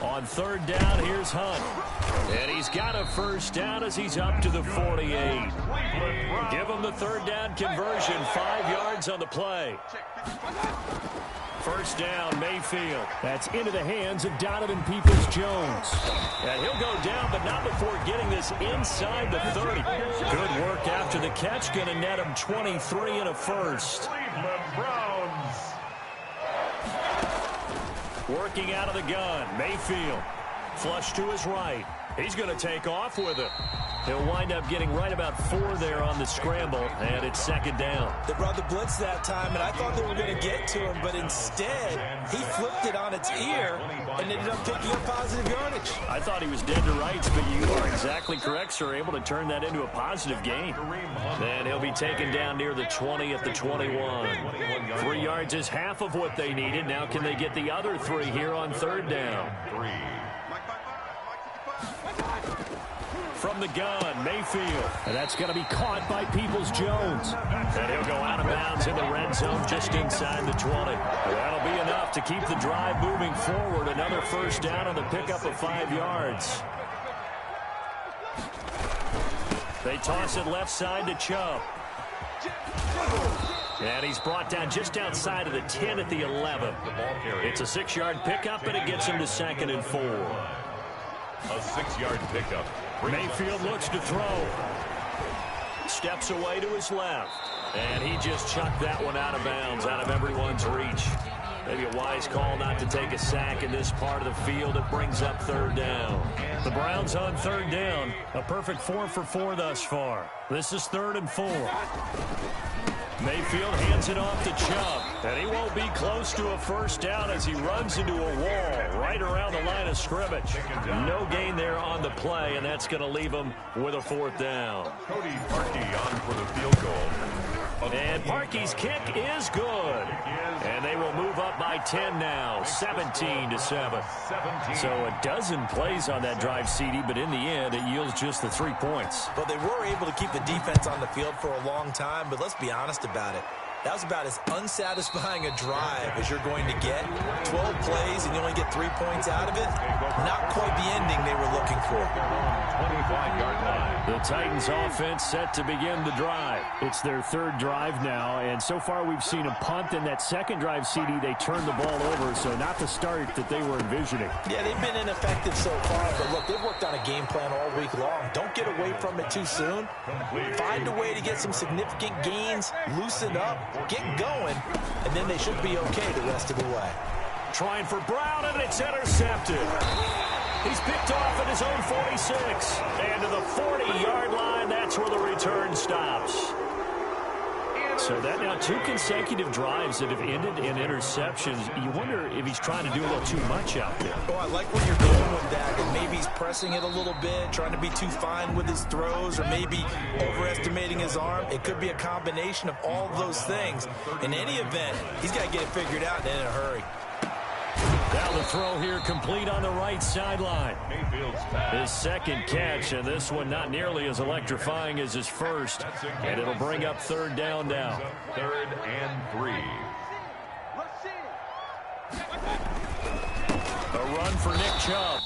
On 3rd down, here's Hunt. And he's got a first down as he's up to the 48. Give him the 3rd down conversion, 5 yards on the play. First down, Mayfield. That's into the hands of Donovan Peoples-Jones. And he'll go down, but not before getting this inside the 30. Good work after the catch. Going to net him 23 and a first. Cleveland Browns. Working out of the gun, Mayfield. Flush to his right. He's going to take off with it. He'll wind up getting right about 4 there on the scramble, and it's 2nd down. They brought the blitz that time, and I thought they were going to get to him, but instead, he flipped it on its ear and ended up picking up positive yardage. I thought he was dead to rights, but you are exactly correct, sir. Able to turn that into a positive gain. And he'll be taken down near the 20 at the 21. 3 yards is half of what they needed. Now can they get the other 3 here on 3rd down? From the gun, Mayfield. And that's going to be caught by Peoples-Jones. And he'll go out of bounds in the red zone just inside the 20. That'll be enough to keep the drive moving forward. Another first down on the pickup of 5 yards. They toss it left side to Chubb. And he's brought down just outside of the 10 at the 11. It's a 6-yard pickup, and it gets him to 2nd and 4. A 6-yard pickup. Mayfield looks to throw. Steps away to his left. And he just chucked that one out of bounds, out of everyone's reach. Maybe a wise call not to take a sack in this part of the field. It brings up 3rd down. The Browns on 3rd down. A perfect 4 for 4 thus far. This is 3rd and 4. Mayfield hands it off to Chubb, and he won't be close to a first down as he runs into a wall right around the line of scrimmage. No gain there on the play, and that's going to leave him with a fourth down. Cody Parkey on for the field goal. And Parkey's kick is good. And they will move up by 10 now, 17-7. So a dozen plays on that drive, CD, but in the end, it yields just the 3 points. But they were able to keep the defense on the field for a long time, but let's be honest about it. That was about as unsatisfying a drive as you're going to get. 12 plays and you only get 3 points out of it. Not quite the ending they were looking for. 25-yard line. The Titans offense set to begin the drive. It's their third drive now, and so far we've seen a punt. In that second drive, CD, they turned the ball over, so not the start that they were envisioning. Yeah, they've been ineffective so far, but look, they've worked on a game plan all week long. Don't get away from it too soon. Find a way to get some significant gains, loosen up, get going, and then they should be okay the rest of the way. Trying for Brown, and it's intercepted. He's picked off at his own 46. And to the 40-yard line, that's where the return stops. So that now 2 consecutive drives that have ended in interceptions. You wonder if he's trying to do a little too much out there. Oh, I like where you're going with that. And maybe he's pressing it a little bit, trying to be too fine with his throws, or maybe overestimating his arm. It could be a combination of all of those things. In any event, he's got to get it figured out and in a hurry. Now the throw here complete on the right sideline. Mayfield's pass. His second catch, and this one not nearly as electrifying as his first. And it'll bring up third down now. 3rd and 3. A run for Nick Chubb.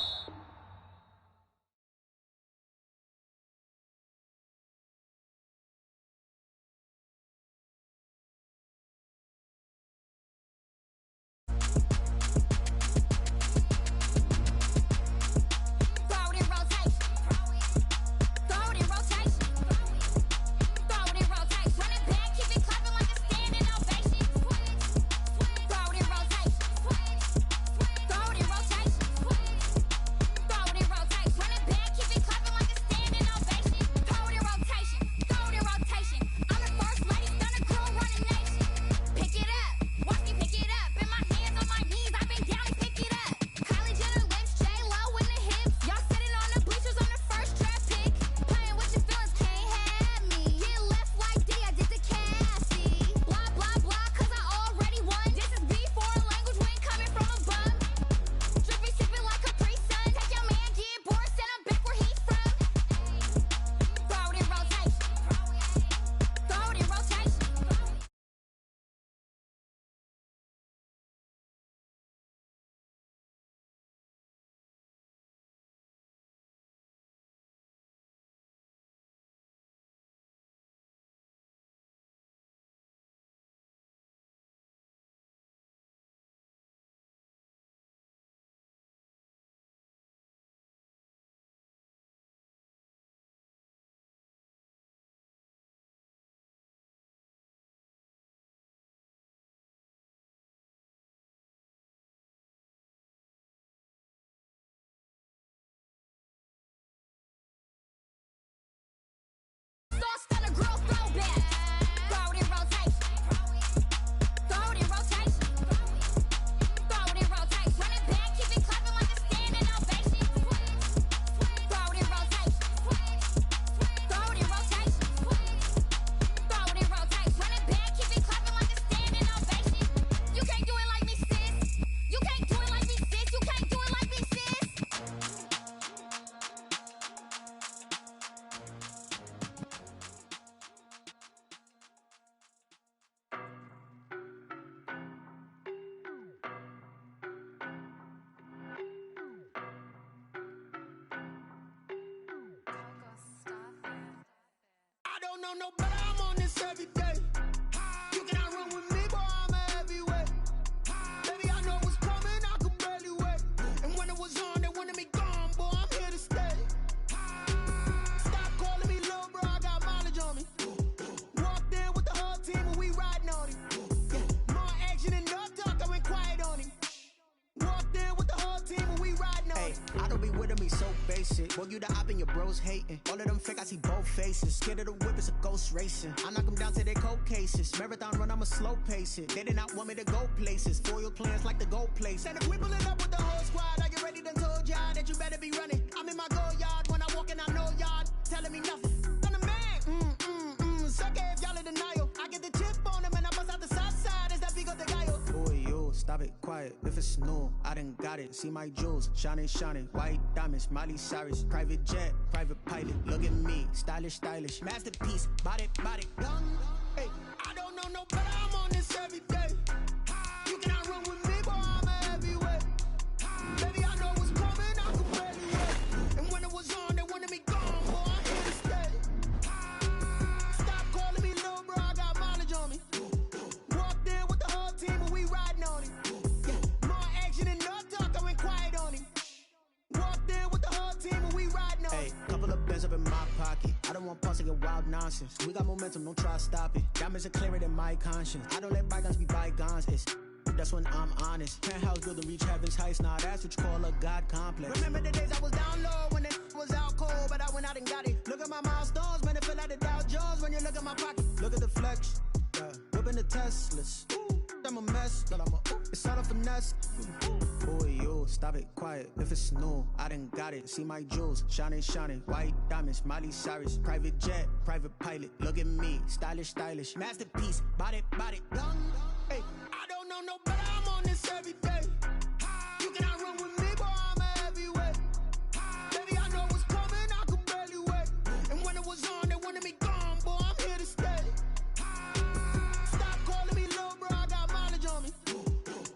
No, but I'm on this every day. You cannot run with me, boy, I'm a heavyweight. Baby, I know what's coming, I could barely wait. And when it was on, they wanted me gone, boy, I'm here to stay. Stop calling me little bro, I got mileage on me. Walked in with the whole team and we riding on him. Yeah, more action and no talk, I went quiet on him. Walked in with the whole team and we riding on him. I don't be with him, he's so basic. Boy, you the op and your bros hating. All of them fake, I see both faces. Scared of the whip, it's a ghost racing. I knock them down to their cold cases. Marathon run, I'ma slow pace it. They did not want me to go places. Foil plans like the gold place. And if we pulling up with the whole squad, are you ready? Done told y'all that you better be running. I'm in my go yard. When I walk in, I know y'all telling me nothing. I'm the man. Suck it if y'all in denial. I get the chip on them and I bust out the south side. Is that big of the guy? Boy, yo, stop it, quiet. If it's new, I done got it. See my jewels, shining, shining. White diamonds, Miley Cyrus. Private jet, private pilot. Look at me, stylish, stylish. Masterpiece, body, young. Hey, I don't know no better. I'm on this every day. You cannot run with me, boy. I'm a heavyweight. Baby, I know what's coming. I can barely wait. And when it was on, they wanted me gone, boy. I'm here to stay. Stop calling me little bro. I got mileage on me. Walked in with the whole team, and we riding on it. Yeah, more action and no talk. I went quiet on him. Walked in with the whole team, and we riding on it. Hey, couple of bands up in my pocket. I don't want parts of your wild nonsense. We got momentum, don't try to stop it. Diamonds are clearer than my conscience. I don't let bygones be bygones. That's when I'm honest. Penthouse building, reach heaven's heights. Now that's what you call a God complex. Remember the days I was down low when it was out cold, but I went out and got it. Look at my milestones, man, it feel like the Dow Jones when you look at my pocket. Look at the flex, yeah. Whipping the Teslas. Ooh, I'm a mess, but it's all a finesse. Boy, yo, stop it, quiet. If it's new, I done got it. See my jewels, shining, shining. White diamonds, Miley Cyrus. Private jet, private pilot. Look at me, stylish, stylish. Masterpiece, body, young. Hey, I don't know no better. I'm on this every day. You cannot run with me, boy. I'm a heavyweight. Baby, I know what's coming. I can barely wait. And when it was on, they wanted me gone, boy. I'm here to stay. Stop calling me little bro. I got mileage on me.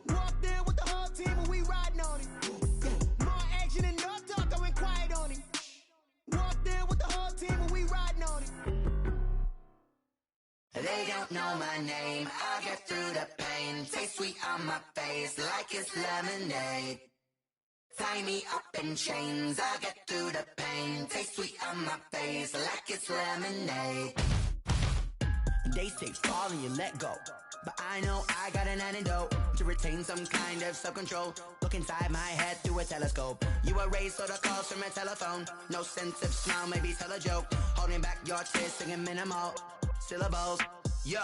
Walked in with the whole team, and we riding on it. Yeah, more action and no talk. I went quiet on him. Walked in with the whole team, and we riding on it. They don't know my name, I get through the pain. Taste sweet on my face like it's lemonade. Tie me up in chains, I get through the pain. Taste sweet on my face like it's lemonade. They say fall and you let go, but I know I got an antidote to retain some kind of self-control. Look inside my head through a telescope. You erase all the calls from a telephone. No sense of smile, maybe tell a joke. Holding back your tears, singing minimal syllables. Yo,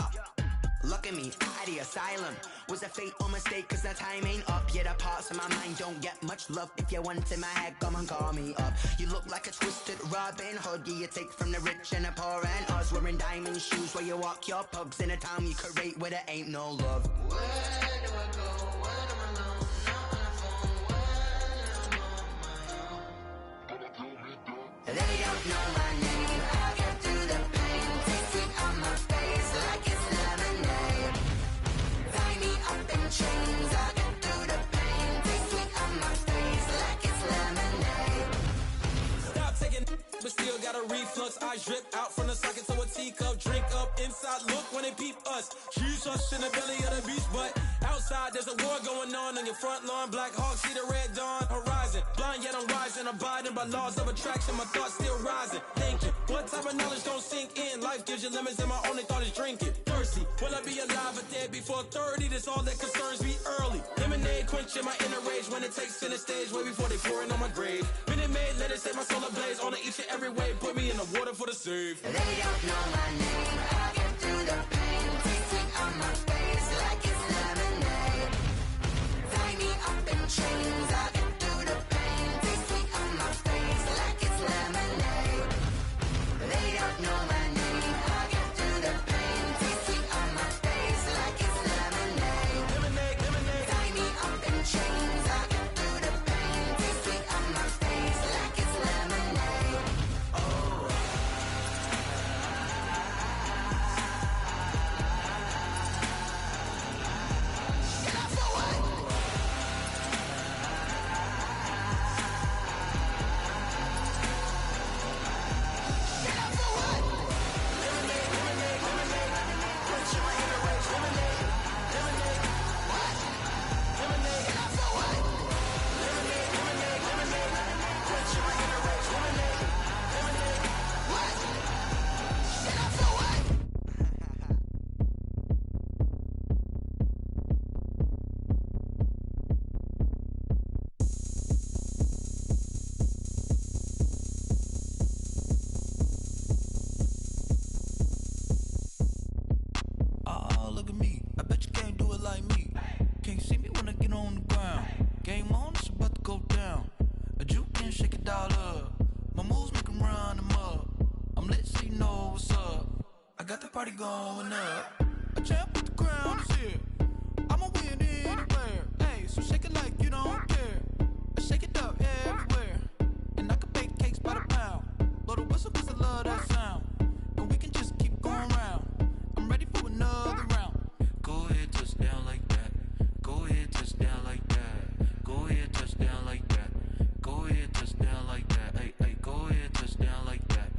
look at me, out the asylum. Was a fate or mistake, cause the time ain't up. Yeah, the parts of my mind don't get much love. If you want in my head, come and call me up. You look like a twisted Robin Hood. Yeah, you take from the rich and the poor and us. Wearing diamond shoes where you walk your pugs in a town you create where there ain't no love. Where do I go when I'm alone? Not on the phone, when I'm on my own. They don't know my name, I get through the pain. Taste sweet on my face like it's lemonade. Tie me up in chains, I get through the pain. Taste sweet on my face like it's lemonade. Stop taking but still got a reflux. Eyes drip out from the socket to a teacup. Drink up inside, look when they peep us. She's us in the belly of the beast, but outside there's a war going on your front lawn. Black Hawk, see the red dawn horizon. Blind yet I'm rising, abiding by laws of attraction. My thoughts still rising, thinking what type of knowledge don't sink in? Life gives you limits and my only thought is drinking. Thirsty, will I be alive or dead before 30? That's all that concerns me early. Lemonade quenching my inner rage when it takes center stage way before they pouring on my grave. Minute Maid, let it set my soul ablaze on each and every way. Put me in the water for the save. They don't know my name, I get through the pain. Taste sweet on my face like it's lemonade. Tie me up in chains, I get through the pain. Taste sweet on my face like it's lemonade. They don't know my name, I get through the pain. Taste sweet on my face like it's lemonade. Lemonade. Tie me up in chains, I get through the pain. Taste sweet on my face like it's lemonade. Oh. you know what's up. I got the party going up. A champ with the crown is here. I'ma win anywhere. Hey, so shake it like you don't care. Shake it up everywhere. And I can bake cakes by the pound. Blow the whistle cause I love that sound. And we can just keep going round. I'm ready for another round. Go ahead, touch down like that. Go ahead, touch down like that. Go ahead, touch down like that. Go ahead, touch down like that. Hey, hey, go ahead, touch down like that.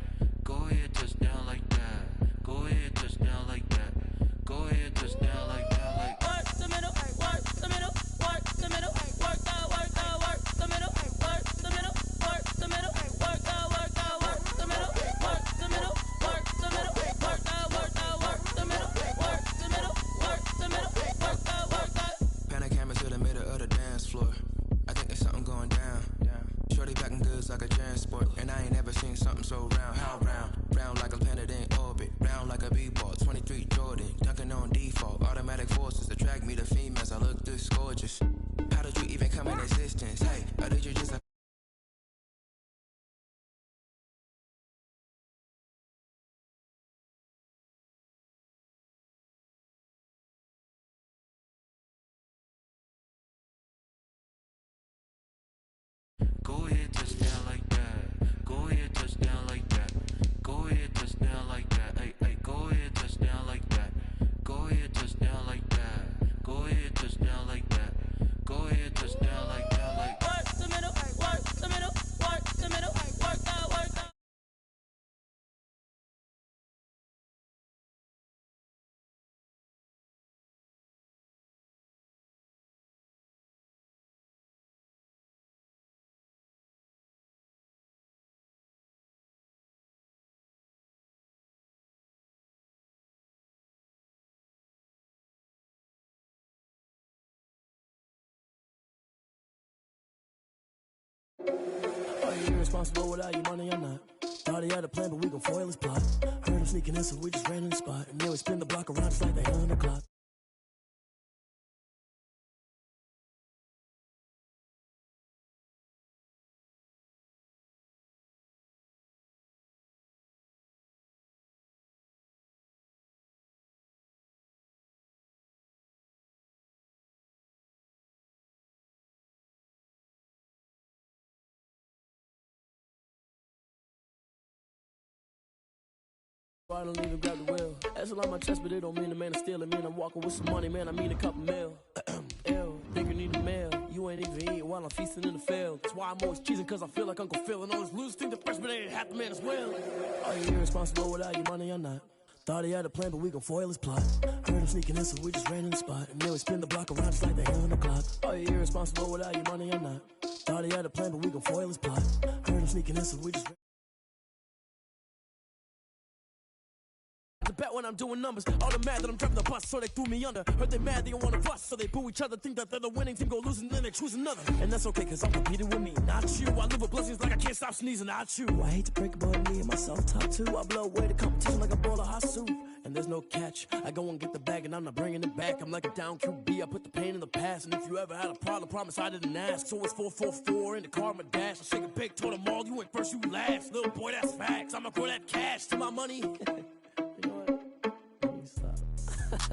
Go ahead, touch down like that. Go ahead, touch down like that. Go ahead, touch down like that. Like work the middle, work the middle, work the middle, work the middle, work the middle, work the middle, work the middle, work the middle, work the middle, work the middle, work the middle, work the middle, work the. Pan a camera to the middle of the dance floor. I think there's something going down. Shorty packing goods like a transport, and I ain't never seen something so round. How round? Round like a planet in orbit, round like a b-ball. 23 Jordan, dunking on default. Automatic forces attract me to females. I look this gorgeous. How did you even come in existence? Hey, or did you just? Go ahead, touch down like that. Go ahead, touch down like that. Go ahead, touch down like that. Hey, hey, go ahead, touch down like that. Go ahead, touch down like that. Go ahead, touch down like that. Go ahead, touch down like that. Like work the middle, work the middle, work the middle, work the, work the. Are you irresponsible without your money or not? Thought he had a plan, but we gon' foil his plot. Heard him sneaking in, so we just ran in the spot. And then we spin the block around just like they on the clock. I don't even grab the wheel. That's a lot on my chest, but it don't mean the man is stealing. Mean I'm walking with some money, man. I mean a couple mil. Ew, think you need a meal. You ain't even eating while I'm feasting in the field. That's why I'm always cheesing, cause I feel like Uncle Phil. And all this loose think the freshman ain't half the man as well. Are you irresponsible without your money or not? Thought he had a plan, but we gon' foil his plot. Heard him sneaking in, so we just ran in the spot. And then we spin the block around just like they on the clock. Are you irresponsible without your money or not? Thought he had a plan, but we gon' foil his plot. Heard him sneaking in, so we just to bet when I'm doing numbers. All the mad that I'm driving the bus, so they threw me under. Heard they mad, they don't wanna bust, so they boo each other. Think that they're the winning team, go losing, then they choose another. And that's okay, cause I'm competing with me, not you. I live with blessings like I can't stop sneezing, not you. I hate to break it, but me and myself top two. I blow away the competition like a bowl of hot soup. And there's no catch, I go and get the bag and I'm not bringing it back. I'm like a down QB, I put the pain in the past. And if you ever had a problem, promise I didn't ask. So it's 444 in the car, my dash. I shake a big, told them all, you went first, you last. Little boy, that's facts, I'ma throw that cash to my money. You know what?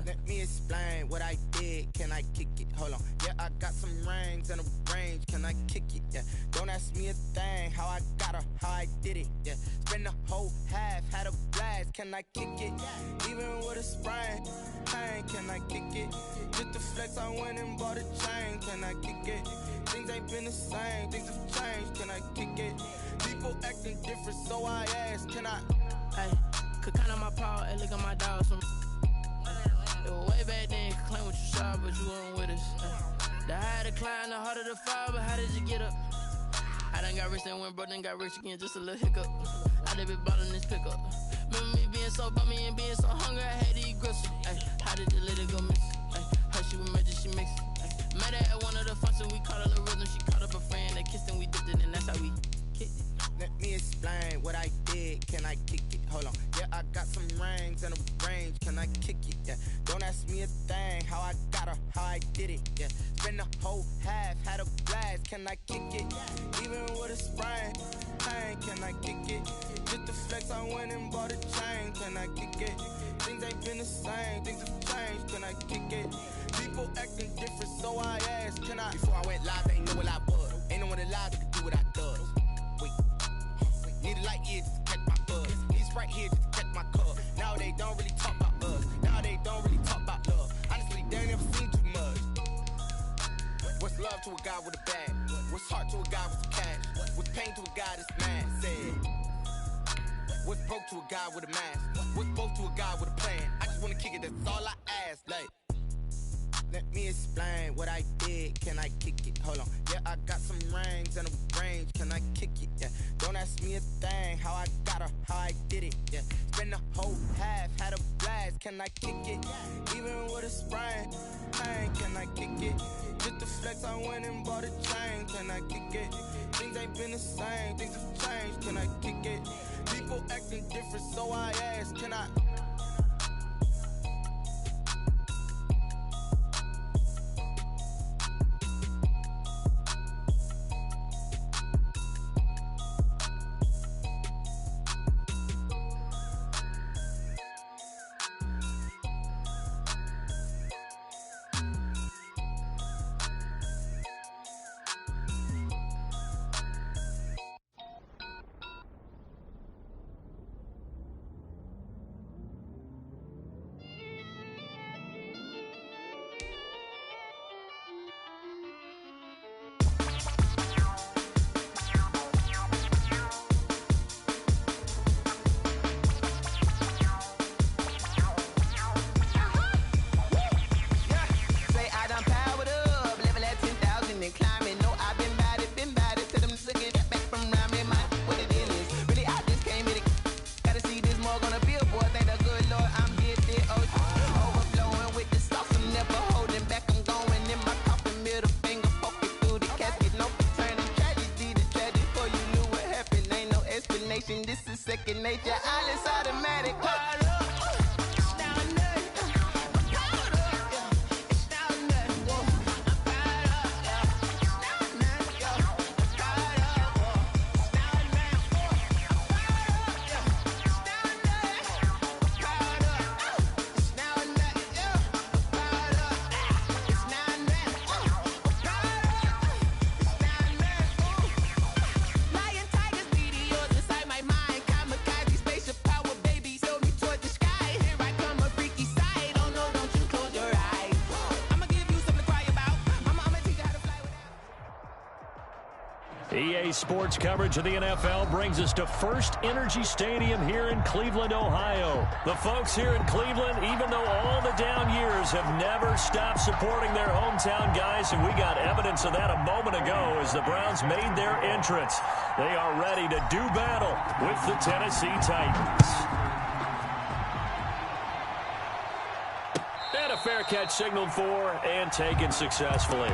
Let me explain what I did. Can I kick it? Hold on. Yeah, I got some rings and a range. Can I kick it? Yeah. Don't ask me a thing. How I got her, how I did it. Yeah. Spend the whole half, had a blast. Can I kick it? Even with a sprain. Pain, can I kick it? Just the flex, I went and bought a chain. Can I kick it? Things ain't been the same. Things have changed. Can I kick it? People acting different, so I ask. Can I? Hey, could count on my power and look at my dogs from. It was way back then, could claim what you saw, but you weren't with us. The higher the climb, the harder the fall, but how did you get up? I done got rich and went broke, then got rich again, just a little hiccup. I done been ballin' this pickup. Remember me being so bummy and being so hungry, I had to eat gristle. Ay, how did the lady go miss? Ay, her she was magic, she mixed. Met her at one of the functions, we caught her the rhythm, she caught up a friend, they kissed and we dipped it, and that's how we kicked it. Let me explain what I did. Can I kick it? Hold on. Yeah, I got some rings and a range. Can can I kick it? Yeah, don't ask me a thing, how I got her, how I did it. Yeah, spend the whole half, had a blast, can I kick it? Even with a sprain, pain, can I kick it? Just the flex, I went and bought a chain, can I kick it? Things ain't been the same, things have changed, can I kick it? People acting different, so I asked, can I? Before I went live, they ain't know what I was. Ain't no one alive that could do what I does. Wait, need a light here just to catch my buzz. Need Sprite here just to catch my cup. Now they don't really talk about us. Now they don't really talk about love. Honestly, they ain't never seen too much. What's love to a guy with a bag? What's heart to a guy with some cash? What's pain to a guy that's mad? Said. What's broke to a guy with a mask? What's both to a guy with a plan? I just wanna kick it, that's all I ask. Like, let me explain what I did. Can I kick it? Hold on. Yeah, I got some rings and a range. Can I kick it? Yeah. Don't ask me a thing. How I got her, how I did it. Yeah. Spend the whole half, had a blast. Can I kick it? Even with a sprain, pain. Can I kick it? Just the flex, I went and bought a chain. Can I kick it? Things ain't been the same. Things have changed. Can I kick it? People acting different, so I ask. Can I? This is second nature, all is automatic. EA Sports coverage of the NFL brings us to First Energy Stadium here in Cleveland, Ohio. The folks here in Cleveland, even though all the down years, have never stopped supporting their hometown guys, and we got evidence of that a moment ago as the Browns made their entrance. They are ready to do battle with the Tennessee Titans. And a fair catch signaled for and taken successfully.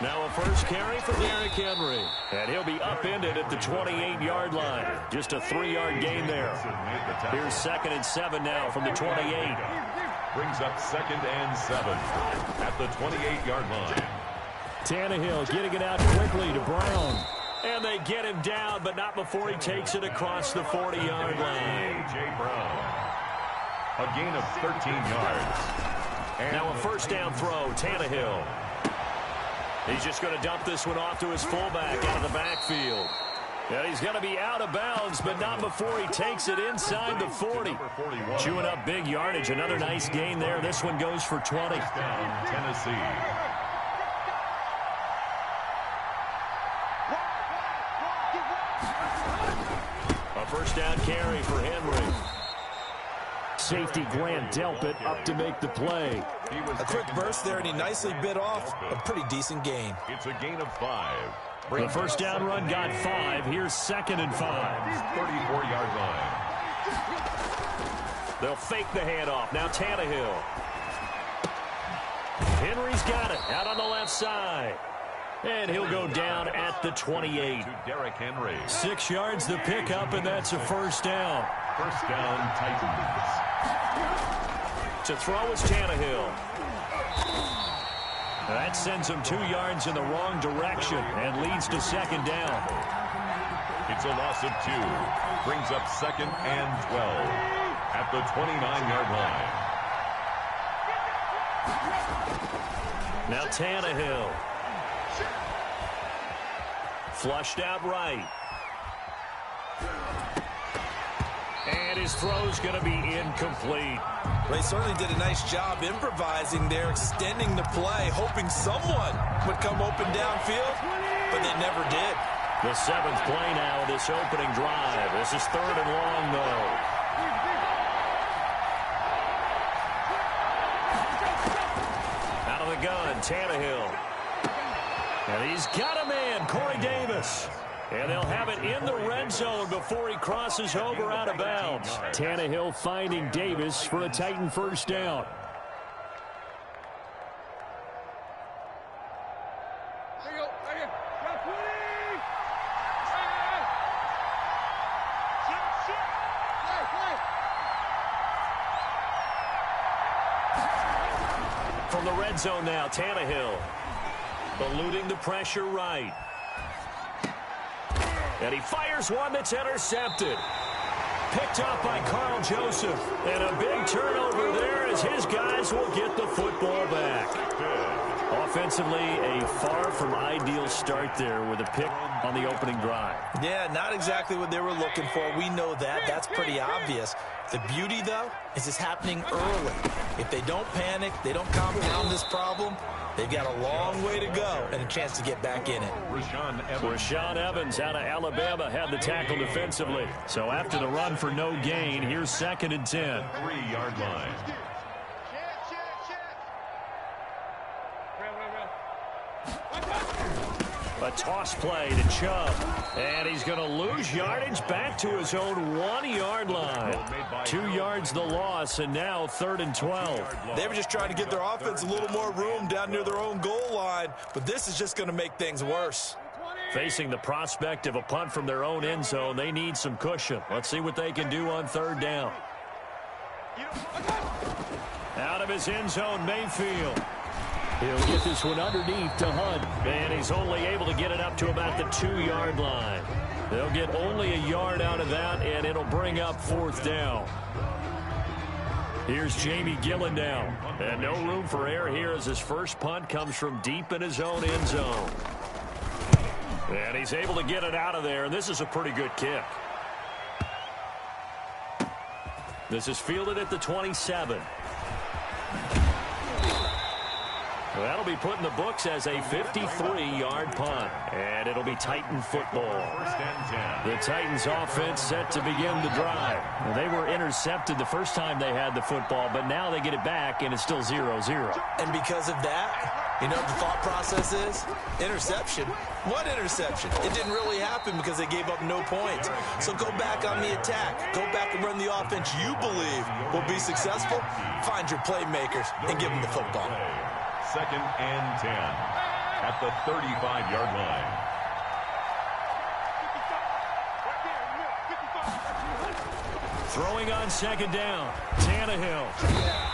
Now a first carry for Derrick Henry. And he'll be upended at the 28-yard line. Just a 3-yard gain there. Here's 2nd and 7 now from the 28. Brings up 2nd and 7 at the 28-yard line. Tannehill getting it out quickly to Brown. And they get him down, but not before he takes it across the 40-yard line. A.J. Brown. A gain of 13 yards. And now a first down throw, Tannehill. He's just going to dump this one off to his fullback out of the backfield. And he's going to be out of bounds, but not before he takes it inside the 40. Chewing up big yardage. Another nice gain there. This one goes for 20. Down, Tennessee. A first down carry for Henry. Safety Grant Delpit up to make the play. A quick burst there, and he nicely bit off a pretty decent gain. It's a gain of 5. The first down run got 5. Here's 2nd and 5. 34-yard line. They'll fake the handoff. Now Tannehill. Henry's got it out on the left side. And he'll go down at the 28. To Derrick Henry. 6 yards the pickup, and that's a first down. First down, Titans. To throw is Tannehill. That sends him 2 yards in the wrong direction and leads to second down. It's a loss of 2. Brings up second and 12 at the 29-yard line. Now Tannehill. Flushed out right. And his throw's going to be incomplete. They certainly did a nice job improvising there, extending the play, hoping someone would come open downfield, but they never did. The 7th play now of this opening drive. This is 3rd and long, though. Out of the gun, Tannehill. And he's got a man, Corey Davis. And they'll have it in the red zone before he crosses over out of bounds. Tannehill finding Davis for a Titan first down. From the red zone now, Tannehill. Eluding the pressure right. And he fires one that's intercepted. Picked up by Carl Joseph. And a big turnover there as his guys will get the football back. Offensively, a far from ideal start there with a pick on the opening drive. Yeah, not exactly what they were looking for. We know that. That's pretty obvious. The beauty, though, is it's happening early. If they don't panic, they don't compound this problem, they've got a long way to go and a chance to get back in it. Rashaan Evans out of Alabama had the tackle defensively. So after the run for no gain, here's 2nd and 10. 3-yard line. A toss play to Chubb. And he's going to lose yardage back to his own 1-yard line. 2 yards the loss, and now 3rd and 12. They were just trying to give their offense a little more room down near their own goal line, but this is just going to make things worse. Facing the prospect of a punt from their own end zone, they need some cushion. Let's see what they can do on 3rd down. Out of his end zone, Mayfield. He'll get this one underneath to Hunt, and he's only able to get it up to about the 2-yard line. They'll get only a yard out of that, and it'll bring up 4th down. Here's Jamie Gillen now, and no room for error here as his first punt comes from deep in his own end zone. And he's able to get it out of there, and this is a pretty good kick. This is fielded at the 27. That'll be put in the books as a 53-yard punt, and it'll be Titan football. The Titans offense set to begin the drive. Well, they were intercepted the first time they had the football, but now they get it back, and it's still 0-0. And because of that, you know what the thought process is? Interception. What interception? It didn't really happen because they gave up no points. So go back on the attack. Go back and run the offense you believe will be successful. Find your playmakers and give them the football. 2nd and 10 at the 35-yard line. Throwing on 2nd down, Tannehill.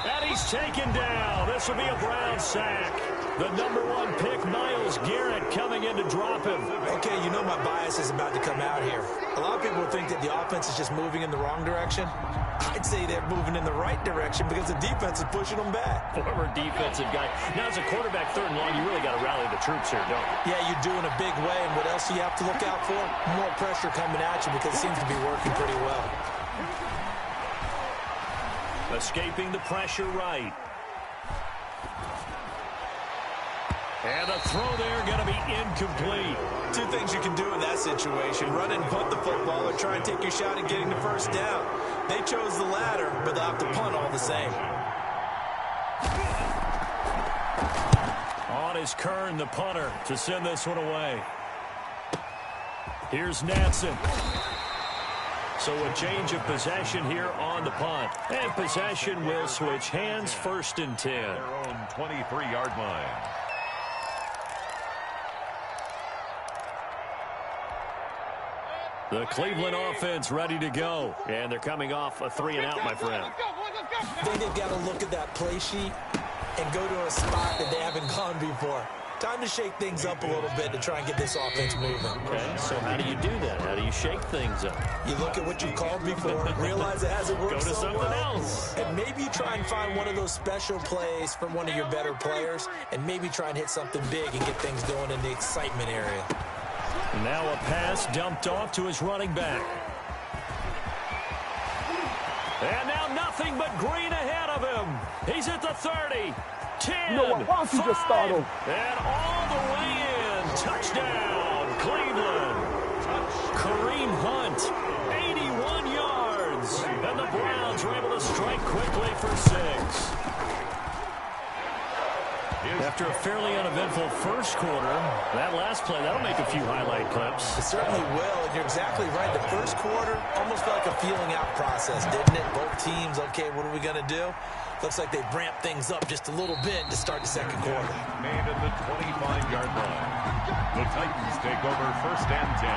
And he's taken down. This will be a Brown sack. The #1 pick, Myles Garrett, coming in to drop him. Okay, you know my bias is about to come out here. A lot of people think that the offense is just moving in the wrong direction. I'd say they're moving in the right direction because the defense is pushing them back. Former defensive guy. Now, as a quarterback, 3rd and long, you really got to rally the troops here, don't you? Yeah, you do in a big way. And what else do you have to look out for? More pressure coming at you because it seems to be working pretty well. Escaping the pressure right. And the throw there going to be incomplete. 2 things you can do in that situation. Run and punt the football or try and take your shot at getting the first down. They chose the latter, but they'll have to punt all the same. On is Kern, the punter, to send this one away. Here's Natson. So a change of possession here on the punt. And possession will switch hands, 1st and 10. Their own 23-yard line. The Cleveland offense ready to go. And they're coming off a 3-and-out, my friend. I think they've got to look at that play sheet and go to a spot that they haven't gone before. Time to shake things up a little bit to try and get this offense moving. Okay, so how do you do that? How do you shake things up? You look at what you've called before, realize it hasn't worked Go to so something well, else. and maybe you try and find one of those special plays from one of your better players, and maybe try and hit something big and get things going in the excitement area. Now a pass dumped off to his running back. And now nothing but green ahead of him. He's at the 30. 10, You know what? Why don't you just start over? and all the way in. Touchdown, Cleveland. Kareem Hunt, 81 yards. And the Browns were able to strike quickly for 6. After a fairly uneventful first quarter, that last play, that'll make a few highlight clips. It certainly will, and you're exactly right. The first quarter almost felt like a feeling out process, didn't it? Both teams, okay, what are we going to do? Looks like they ramped things up just a little bit to start the second quarter. Made at the 25-yard line. The Titans take over 1st and 10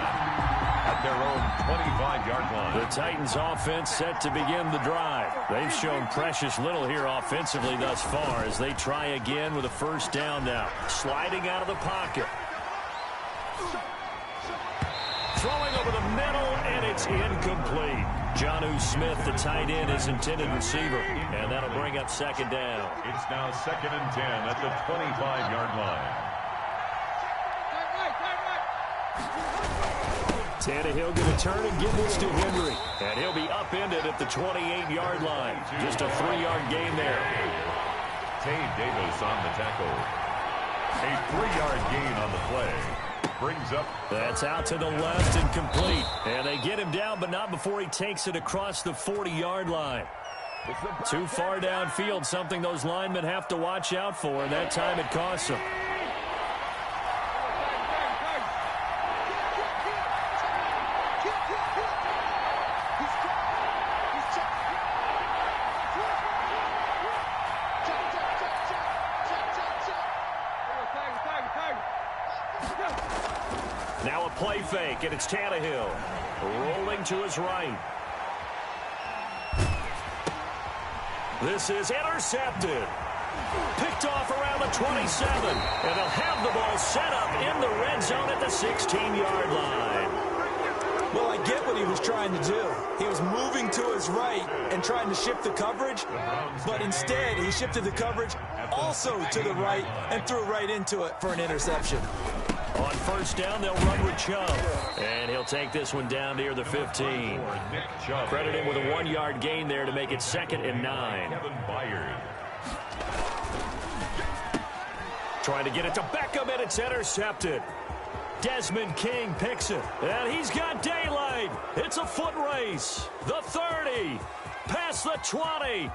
at their own 25-yard line. The Titans offense set to begin the drive. They've shown precious little here offensively thus far as they try again with a 1st down now. Sliding out of the pocket. Throwing over the middle, and it's incomplete. Jonnu Smith, the tight end, is intended receiver, and that'll bring up 2nd down. It's now 2nd and 10 at the 25-yard line. Tannehill going to turn and give this to Henry, and he'll be upended at the 28-yard line. Just a 3-yard gain there. Tay Davis on the tackle. A 3-yard gain on the play. Brings up. That's out to the left and complete. And they get him down, but not before he takes it across the 40-yard line. Too far downfield, something those linemen have to watch out for, and that time it costs them. Now a play fake, and it's Tannehill rolling to his right. This is intercepted. Picked off around the 27, and they'll have the ball set up in the red zone at the 16-yard line. Well, I get what he was trying to do. He was moving to his right and trying to shift the coverage, but instead he shifted the coverage also to the right and threw right into it for an interception. On 1st down, they'll run with Chubb. And he'll take this one down near the 15. Credit him with a 1-yard gain there to make it 2nd and 9. Trying to get it to Beckham, and it's intercepted. Desmond King picks it, and he's got daylight. It's a foot race. The 30, past the 20.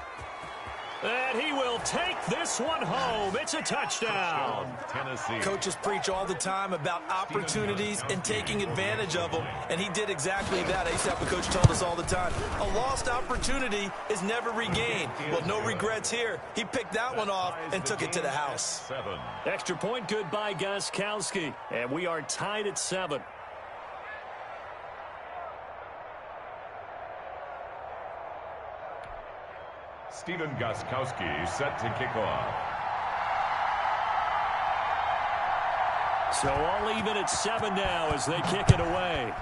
And he will take this one home. It's a touchdown. Tennessee. Coaches preach all the time about opportunities and taking advantage of them, and he did exactly that. I used to have a coach told us all the time, a lost opportunity is never regained. Well, no regrets here. He picked that one off and took it to the house. 7. Extra point good by Gostkowski, and we are tied at 7. Stephen Gostkowski set to kick off. So all even at 7 now as they kick it away.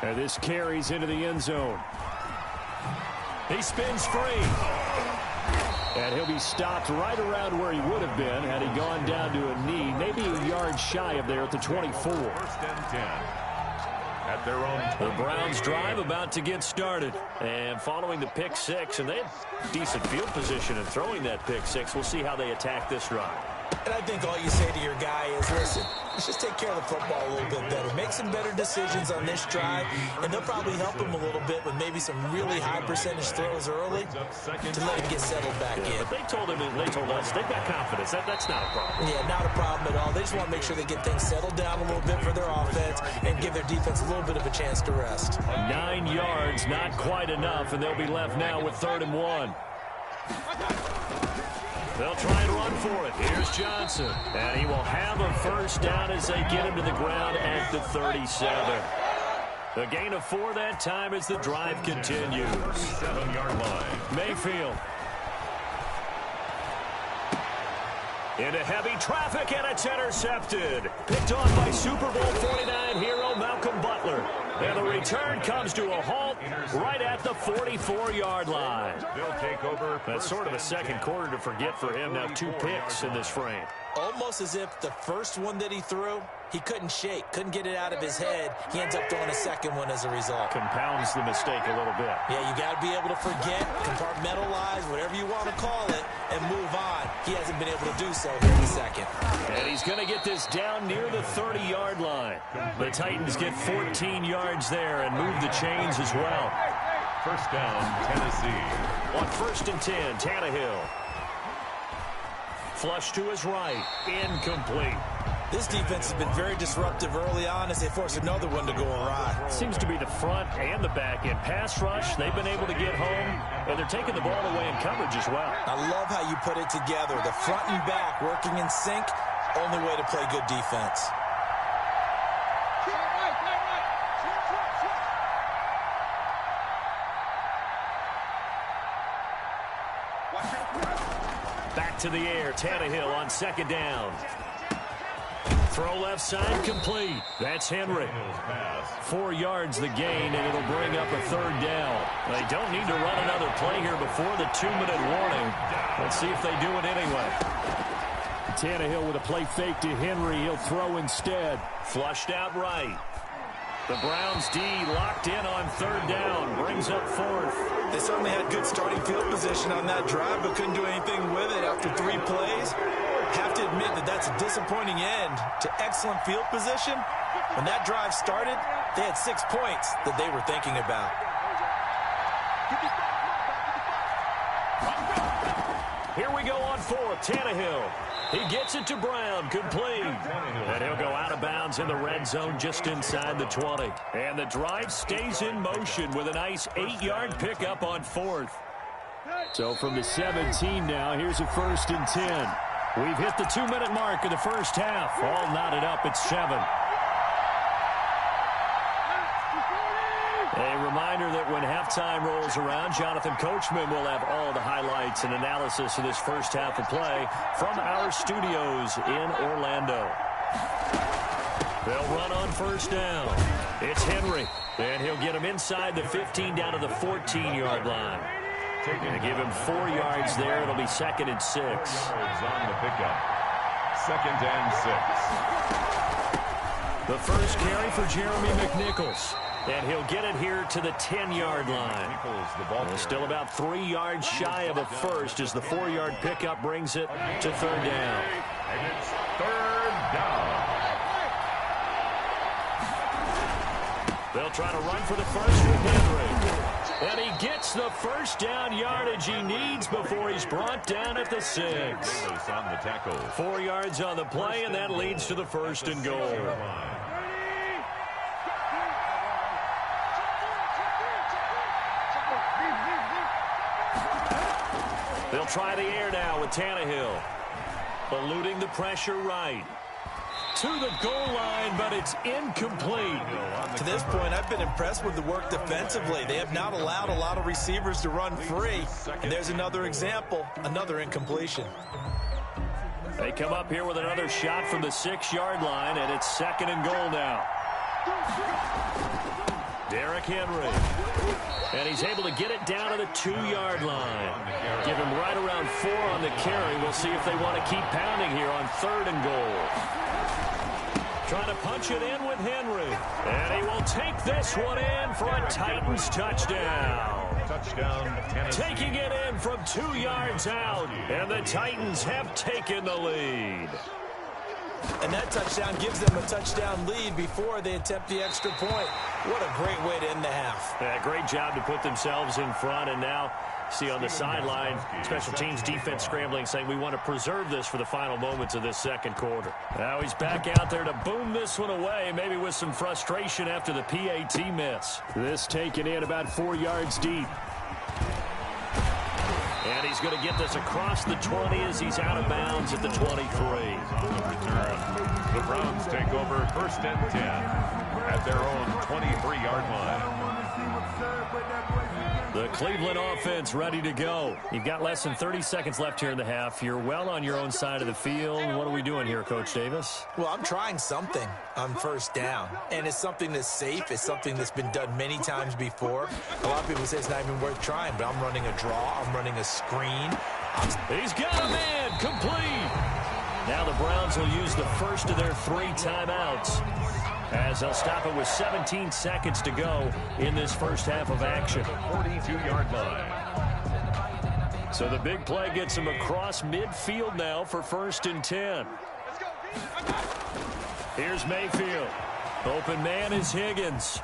And this carries into the end zone. He spins free. And he'll be stopped right around where he would have been had he gone down to a knee, maybe a yard shy of there at the 24. 1st and 10. At their own. The Browns drive about to get started. And following the pick 6, and they had decent field position in throwing that pick 6. We'll see how they attack this drive. And I think all you say to your guy is, listen, let's just take care of the football a little bit better. Make some better decisions on this drive, and they'll probably help him a little bit with maybe some really high percentage throws early to let him get settled back in. But they told us they've got confidence. That's not a problem. Yeah, not a problem at all. They just want to make sure they get things settled down a little bit for their offense and give their defense a little bit of a chance to rest. 9 yards, not quite enough, and they'll be left now with 3rd and 1. They'll try and run for it. Here's Johnson. And he will have a first down as they get him to the ground at the 37. A gain of 4 that time as the drive continues. 7-yard line. Mayfield. Into heavy traffic, and it's intercepted. Picked off by Super Bowl 49 hero Malcolm Butler. And the return comes to a halt right at the 44-yard line. They'll take over. That's sort of a second quarter to forget for him. Now 2 picks in this frame. Almost as if the first one that he threw, he couldn't shake, couldn't get it out of his head. He ends up throwing a second one as a result. Compounds the mistake a little bit. Yeah, you got to be able to forget, compartmentalize, whatever you want to call it, and move on. He hasn't been able to do so here in the second. And he's going to get this down near the 30-yard line. The Titans get 14 yards there and move the chains as well. First down, Tennessee. On 1st and 10, Tannehill. Flush to his right. Incomplete. This defense has been very disruptive early on as they force another one to go awry. Seems to be the front and the back end. Pass rush, they've been able to get home, and they're taking the ball away in coverage as well. I love how you put it together. The front and back working in sync, only way to play good defense. Back to the air, Tannehill on 2nd down. Throw left side, complete. That's Henry. 4 yards the gain, and it'll bring up a 3rd down. They don't need to run another play here before the 2-minute warning. Let's see if they do it anyway. Tannehill with a play fake to Henry. He'll throw instead. Flushed out right. The Browns D locked in on 3rd down. Brings up 4th. They certainly had good starting field position on that drive, but couldn't do anything with it after 3 plays. Have to admit that that's a disappointing end to excellent field position. When that drive started, they had 6 points that they were thinking about. Here we go on 4th. Tannehill. He gets it to Brown. Complete. And he'll go out of bounds in the red zone just inside the 20. And the drive stays in motion with a nice 8-yard pickup on 4th. So from the 17 now, here's a 1st and 10. We've hit the 2-minute mark of the first half. All knotted up at 7. A reminder that when halftime rolls around, Jonathan Coachman will have all the highlights and analysis of this first half of play from our studios in Orlando. They'll run on 1st down. It's Henry, and he'll get him inside the 15 down to the 14-yard line. Going to give him 4 yards there. It'll be 2nd and 6. Yards on the pickup. 2nd and 6. The first carry for Jeremy McNichols. And he'll get it here to the 10-yard line. Well, still about 3 yards shy of a first as the 4-yard pickup brings it to 3rd down. And it's 3rd down. They'll try to run for the first with Henry. And he gets the first down yardage he needs before he's brought down at the 6. On the tackle. 4 yards on the play, and that leads to the 1st and goal. They'll try the air now with Tannehill. Eluding the pressure right. To the goal line, but it's incomplete. To this point, I've been impressed with the work defensively. They have not allowed a lot of receivers to run free. And there's another example, another incompletion. They come up here with another shot from the 6-yard line, and it's 2nd and goal now. Derrick Henry. And he's able to get it down to the 2-yard line. Give him right around 4 on the carry. We'll see if they want to keep pounding here on 3rd and goal. Trying to punch it in with Henry. And he will take this one in for a Titans touchdown. Touchdown, Tennessee. Taking it in from 2 yards out. And the Titans have taken the lead. And that touchdown gives them a touchdown lead before they attempt the extra point. What a great way to end the half. Yeah, great job to put themselves in front. And now, see on the sideline, special teams defense scrambling, saying we want to preserve this for the final moments of this second quarter. Now he's back out there to boom this one away, maybe with some frustration after the PAT miss. This taken in about 4 yards deep. And he's going to get this across the 20 as he's out of bounds at the 23. On the return, the Browns take over 1st and 10 at their own 23-yard line. The Cleveland offense ready to go. You've got less than 30 seconds left here in the half. You're well on your own side of the field. What are we doing here, Coach Davis? Well, I'm trying something on 1st down, and it's something that's safe. It's something that's been done many times before. A lot of people say it's not even worth trying, but I'm running a draw. I'm running a screen. He's got a man complete. Now the Browns will use the first of their 3 timeouts, as they'll stop it with 17 seconds to go in this first half of action. 42-yard line. So the big play gets him across midfield now for 1st and 10. Here's Mayfield. Open man is Higgins.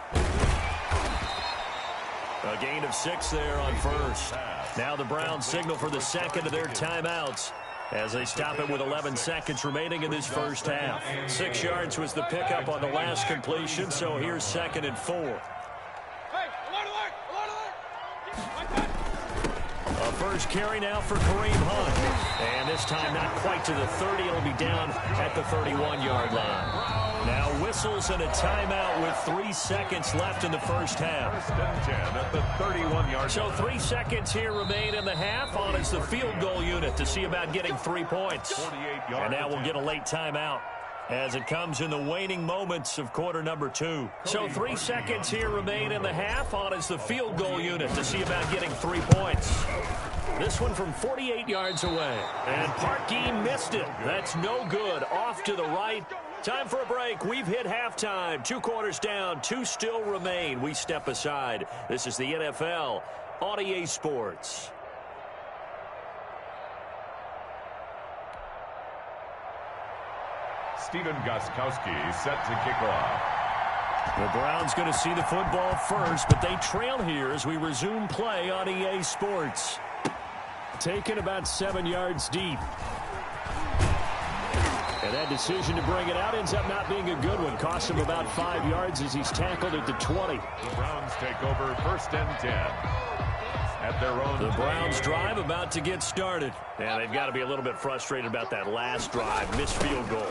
A gain of 6 there on 1st. Now the Browns signal for the second of their timeouts, as they stop it with 11 seconds remaining in this first half. 6 yards was the pickup on the last completion, so here's 2nd and 4. A first carry now for Kareem Hunt. And this time not quite to the 30. It'll be down at the 31-yard line. Now whistles and a timeout with 3 seconds left in the first half. 1st and 10 at the 31-yard So 3 seconds here remain in the half. On is the field goal unit to see about getting 3 points. And now we'll get a late timeout as it comes in the waning moments of quarter number 2. So 3 seconds here remain in the half. On is the field goal unit to see about getting 3 points. This one from 48 yards away. And Parkey missed it. That's no good. Off to the right. Time for a break. We've hit halftime. 2 quarters down. 2 still remain. We step aside. This is the NFL on EA Sports. Stephen Gostkowski set to kick off. The Browns going to see the football first, but they trail here as we resume play on EA Sports. Taken about 7 yards deep. And that decision to bring it out ends up not being a good one. Cost him about 5 yards as he's tackled at the 20. The Browns take over 1st and 10 at their own. The Browns drive about to get started. And they've got to be a little bit frustrated about that last drive. Missed field goal.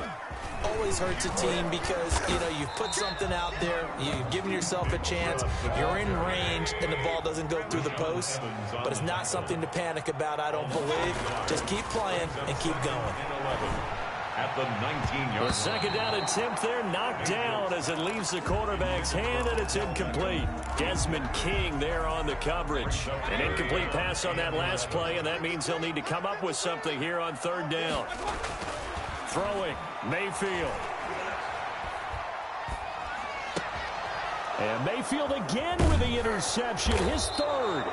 Always hurts a team because, you know, you've put something out there, you've given yourself a chance, you're in range, and the ball doesn't go through the post. But it's not something to panic about, I don't believe. Just keep playing and keep going. At the 19-yard The second down attempt there knocked down as it leaves the quarterback's hand, and it's incomplete. Desmond King there on the coverage. An incomplete pass on that last play, and that means they'll need to come up with something here on 3rd down. Throwing, Mayfield. And Mayfield again with the interception, his 3rd.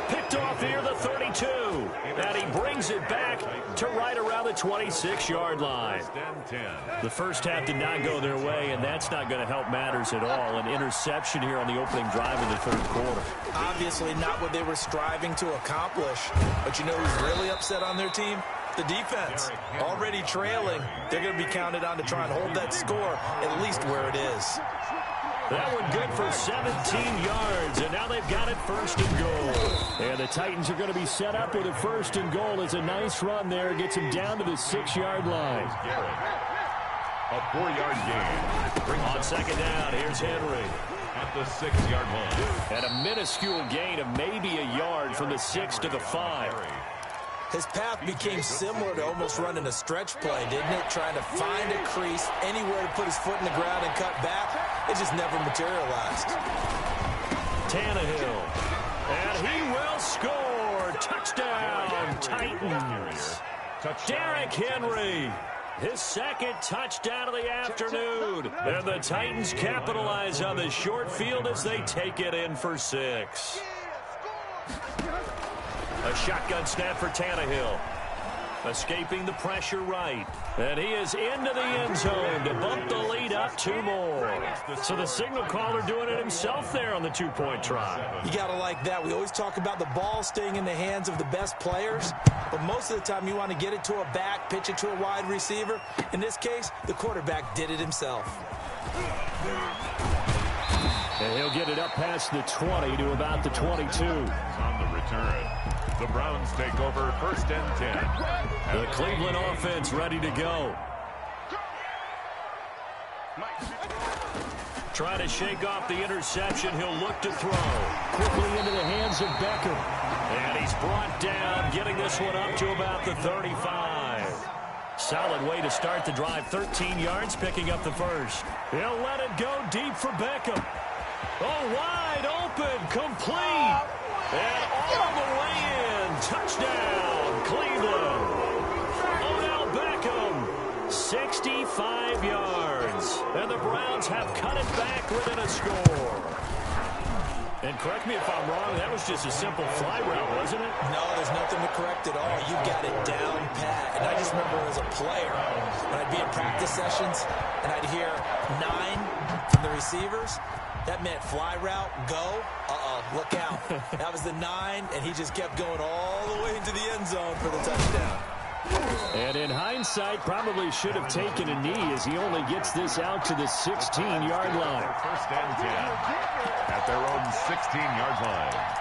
Picked off here, the 32. And he brings it back to right around the 26-yard line. The first half did not go their way, and that's not going to help matters at all. An interception here on the opening drive of the 3rd quarter. Obviously not what they were striving to accomplish. But you know who's really upset on their team? The defense. Already trailing. They're going to be counted on to try and hold that score at least where it is. That one good for 17 yards, and now they've got it 1st and goal. And the Titans are going to be set up with a 1st and goal. It's a nice run there. It gets him down to the 6-yard line. A 4-yard gain. On 2nd down, here's Henry. At the 6-yard line. And a minuscule gain of maybe a yard from the 6 to the 5. His path became similar to almost running a stretch play, didn't it? Trying to find a crease, anywhere to put his foot in the ground and cut back. It just never materialized. Tannehill. And he will score. Touchdown, Titans. Derrick Henry. His second touchdown of the afternoon. And the Titans capitalize on the short field as they take it in for 6. A shotgun snap for Tannehill. Escaping the pressure right. And he is into the end zone to bump the lead up 2 more. So the signal caller doing it himself there on the 2-point try. You got to like that. We always talk about the ball staying in the hands of the best players, but most of the time you want to get it to a back, pitch it to a wide receiver. In this case, the quarterback did it himself. And he'll get it up past the 20 to about the 22. On the return, the Browns take over 1st and 10. The Cleveland offense ready to go. Trying to shake off the interception. He'll look to throw. Quickly into the hands of Beckham. And he's brought down, getting this one up to about the 35. Solid way to start the drive. 13 yards, picking up the first. He'll let it go deep for Beckham. Oh, wide open, complete. And all the way in. Touchdown, Cleveland. Odell Beckham, 65 yards. And the Browns have cut it back within a score. And correct me if I'm wrong, that was just a simple fly route, wasn't it? No, there's nothing to correct at all. You got it down pat. And I just remember as a player, when I'd be in practice sessions, and I'd hear 9 from the receivers, that meant fly route, go, look out. That was the 9, and he just kept going all the way into the end zone for the touchdown. And in hindsight, probably should have taken a knee as he only gets this out to the 16-yard line. 1st and 10 at their own 16-yard line.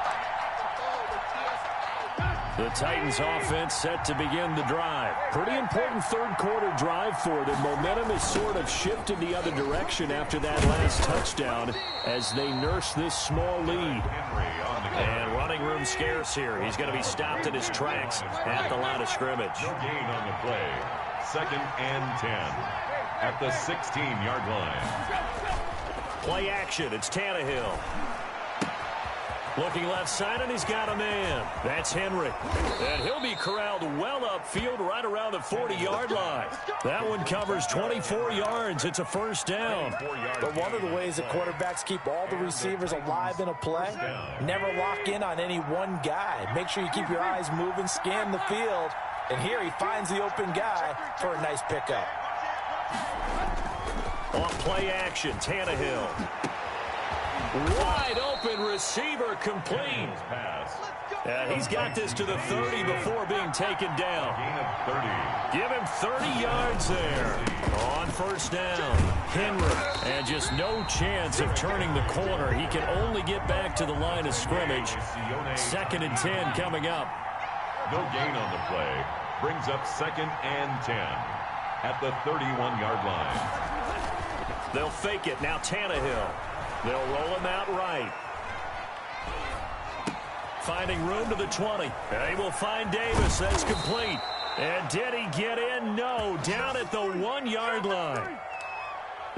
The Titans offense set to begin the drive. Pretty important third-quarter drive for them. Momentum has sort of shifted the other direction after that last touchdown as they nurse this small lead. And running room scarce here. He's going to be stopped in his tracks at the line of scrimmage. No gain on the play. 2nd and 10 at the 16-yard line. Play action. It's Tannehill. Looking left side, and he's got a man. That's Henry. And he'll be corralled well upfield right around the 40-yard line. That one covers 24 yards. It's a first down. But one of the ways the quarterbacks keep all the receivers alive in a play, never lock in on any one guy. Make sure you keep your eyes moving, scan the field. And here he finds the open guy for a nice pickup. On play action, Tannehill. Wide open receiver complete. And he's got this to the 30 before being taken down. Give him 30 yards there. On first down, Henry. And just no chance of turning the corner. He can only get back to the line of scrimmage. 2nd and 10 coming up. No gain on the play. Brings up 2nd and 10 at the 31-yard line. They'll fake it. Now Tannehill. They'll roll him out right. Finding room to the 20. They will find Davis. That's complete. And did he get in? No. Down at the 1-yard line.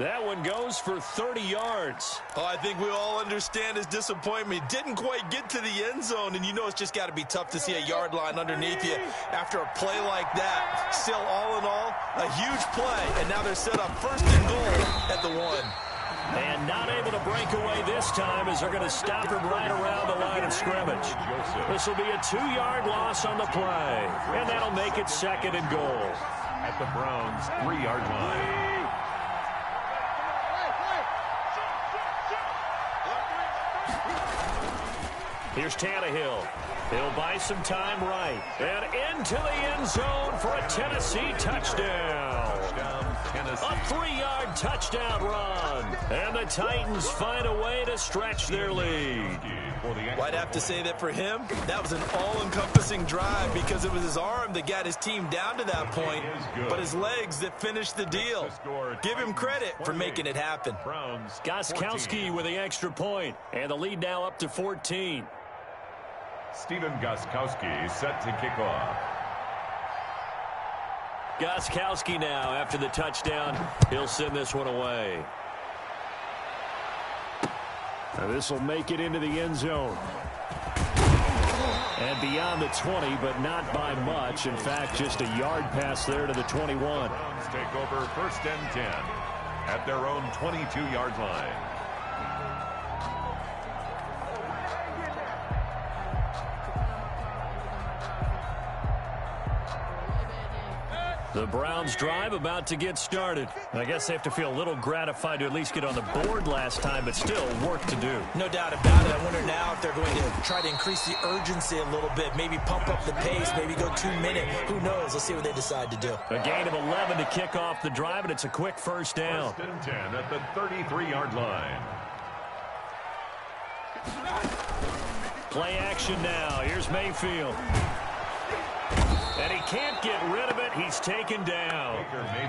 That one goes for 30 yards. Oh, I think we all understand his disappointment. Didn't quite get to the end zone, and you know it's just got to be tough to see a yard line underneath you after a play like that. Still, all in all, a huge play, and now they're set up 1st and goal at the 1. And not able to break away this time as they're going to stop him right around the line of scrimmage. This will be a 2-yard loss on the play. And that'll make it 2nd and goal. At the Browns' 3-yard line. Here's Tannehill. He'll buy some time right. And into the end zone for a Tennessee touchdown. A 3-yard touchdown run. And the Titans find a way to stretch their lead. Well, I'd have to say that for him, that was an all-encompassing drive because it was his arm that got his team down to that point, but his legs that finished the deal. Give him credit for making it happen. Gostkowski with the extra point, and the lead now up to 14. Stephen Gostkowski set to kick off. Gostkowski now after the touchdown. He'll send this one away. Now this will make it into the end zone. And beyond the 20, but not by much. In fact, just a yard pass there to the 21. Browns take over 1st and 10 at their own 22-yard line. The Browns drive about to get started. I guess they have to feel a little gratified to at least get on the board last time, but still work to do. No doubt about it. I wonder now if they're going to try to increase the urgency a little bit, maybe pump up the pace, maybe go 2-minute. Who knows? Let's see what they decide to do. A gain of 11 to kick off the drive, and it's a quick first down. 1st and 10 at the 33-yard line. Play action now. Here's Mayfield. And he can't get rid of it. He's taken down.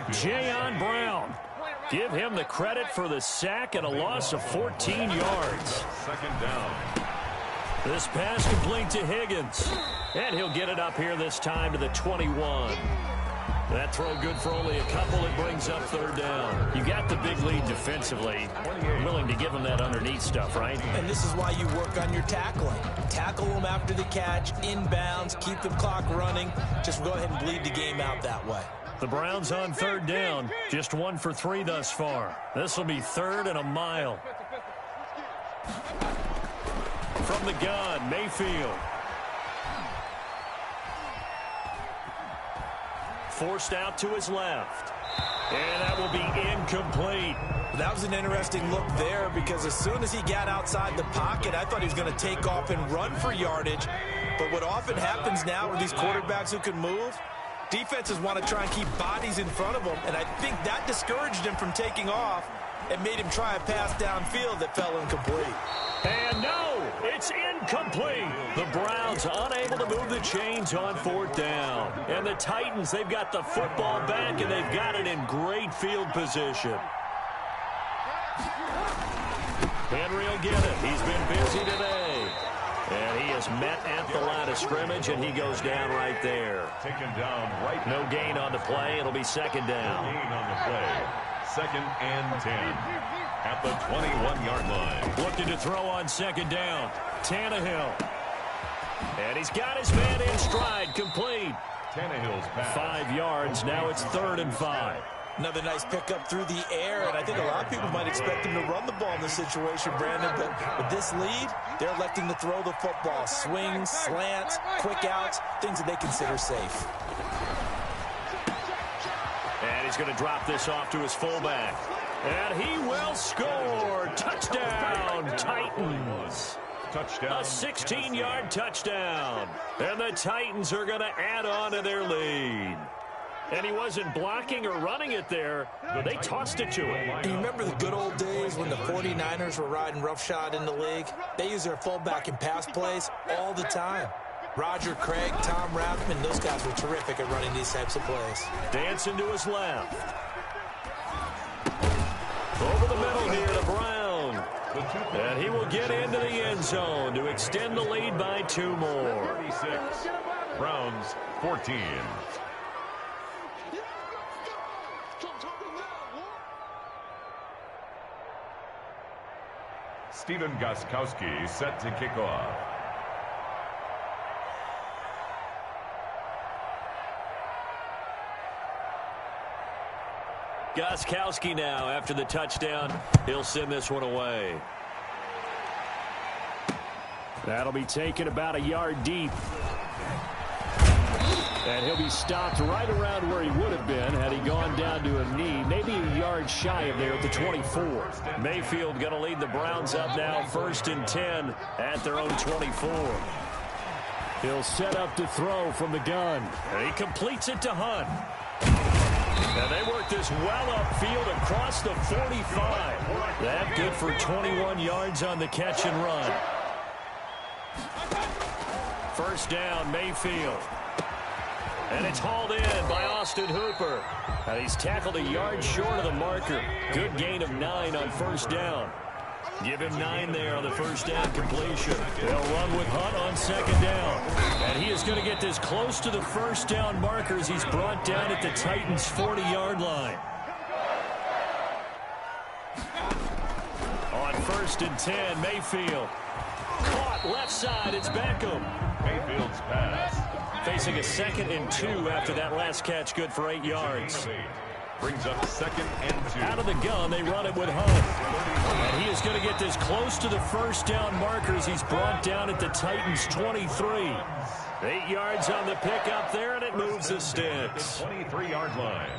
Jayon Brown. Give him the credit for the sack and a loss of 14 yards. 2nd down. This pass complete to Higgins. And he'll get it up here this time to the 21. That throw good for only a couple. It brings up 3rd down. You got the big lead defensively. Willing to give them that underneath stuff, right? And this is why you work on your tackling. Tackle them after the catch, inbounds, keep the clock running. Just go ahead and bleed the game out that way. The Browns on 3rd down. Just 1 for 3 thus far. This will be 3rd and a mile. From the gun, Mayfield. Forced out to his left. And that will be incomplete. That was an interesting look there because as soon as he got outside the pocket, I thought he was going to take off and run for yardage. But what often happens now with these quarterbacks who can move, defenses want to try and keep bodies in front of them. And I think that discouraged him from taking off and made him try a pass downfield that fell incomplete. And no, it's incomplete. The Browns unable to move the chains on 4th down. And the Titans, they've got the football back, and they've got it in great field position. Henry will get it. He's been busy today. And he is met at the line of scrimmage, and he goes down right there. Taken down right. No gain on the play. It'll be 2nd down. No gain on the play. 2nd and 10 at the 21-yard line. Looking to throw on 2nd down. Tannehill. And he's got his man in stride. Complete. Tannehill's pass. 5 yards. Now it's 3rd and 5. Another nice pickup through the air, and I think a lot of people might expect him to run the ball in this situation, Brandon, but with this lead, they're electing to throw the football. Swings, slants, quick outs, things that they consider safe. And he's going to drop this off to his fullback. And he will score. Touchdown, Titans. Touchdown. A 16-yard touchdown. And the Titans are going to add on to their lead. And he wasn't blocking or running it there. They tossed it to him. Do you remember the good old days when the 49ers were riding roughshod in the league? They used their fullback in pass plays all the time. Roger Craig, Tom Rathman, those guys were terrific at running these types of plays. Dancing to his left. Over the middle here to Brown. And he will get into the end zone to extend the lead by 2 more. 36. Browns 14. Stephen Gostkowski set to kick off. Gostkowski now after the touchdown. He'll send this one away. That'll be taken about a yard deep. And he'll be stopped right around where he would have been had he gone down to a knee, maybe a yard shy of there at the 24. Mayfield going to lead the Browns up now, 1st and 10 at their own 24. He'll set up to throw from the gun. And he completes it to Hunt. And they work this well upfield across the 45. That good for 21 yards on the catch and run. 1st down, Mayfield. And it's hauled in by Austin Hooper. And he's tackled a yard short of the marker. Good gain of 9 on 1st down. Give him 9 there on the 1st down completion. They'll run with Hunt on 2nd down. And he is going to get this close to the 1st down markers. He's brought down at the Titans' 40-yard line. On 1st and 10, Mayfield. Caught left side. It's Beckham. Mayfield's pass. Facing a 2nd and 2 after that last catch, good for 8 yards. Brings up 2nd and 2. Out of the gun, they run it with Hunt. And he is going to get this close to the first down markers. He's brought down at the Titans' 23. 8 yards on the pickup there, and it moves the sticks. 23-yard line.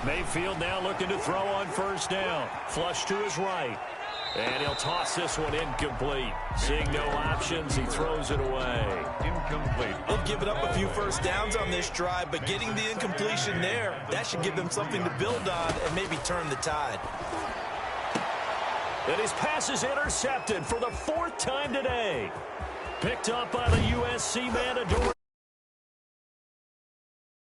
Mayfield now looking to throw on first down. Flush to his right. And he'll toss this one incomplete. Seeing no options, he throws it away. Incomplete. They've given up a few first downs on this drive, but getting the incompletion there, that should give them something to build on and maybe turn the tide. And his pass is intercepted for the 4th time today. Picked up by the USC man, Adore.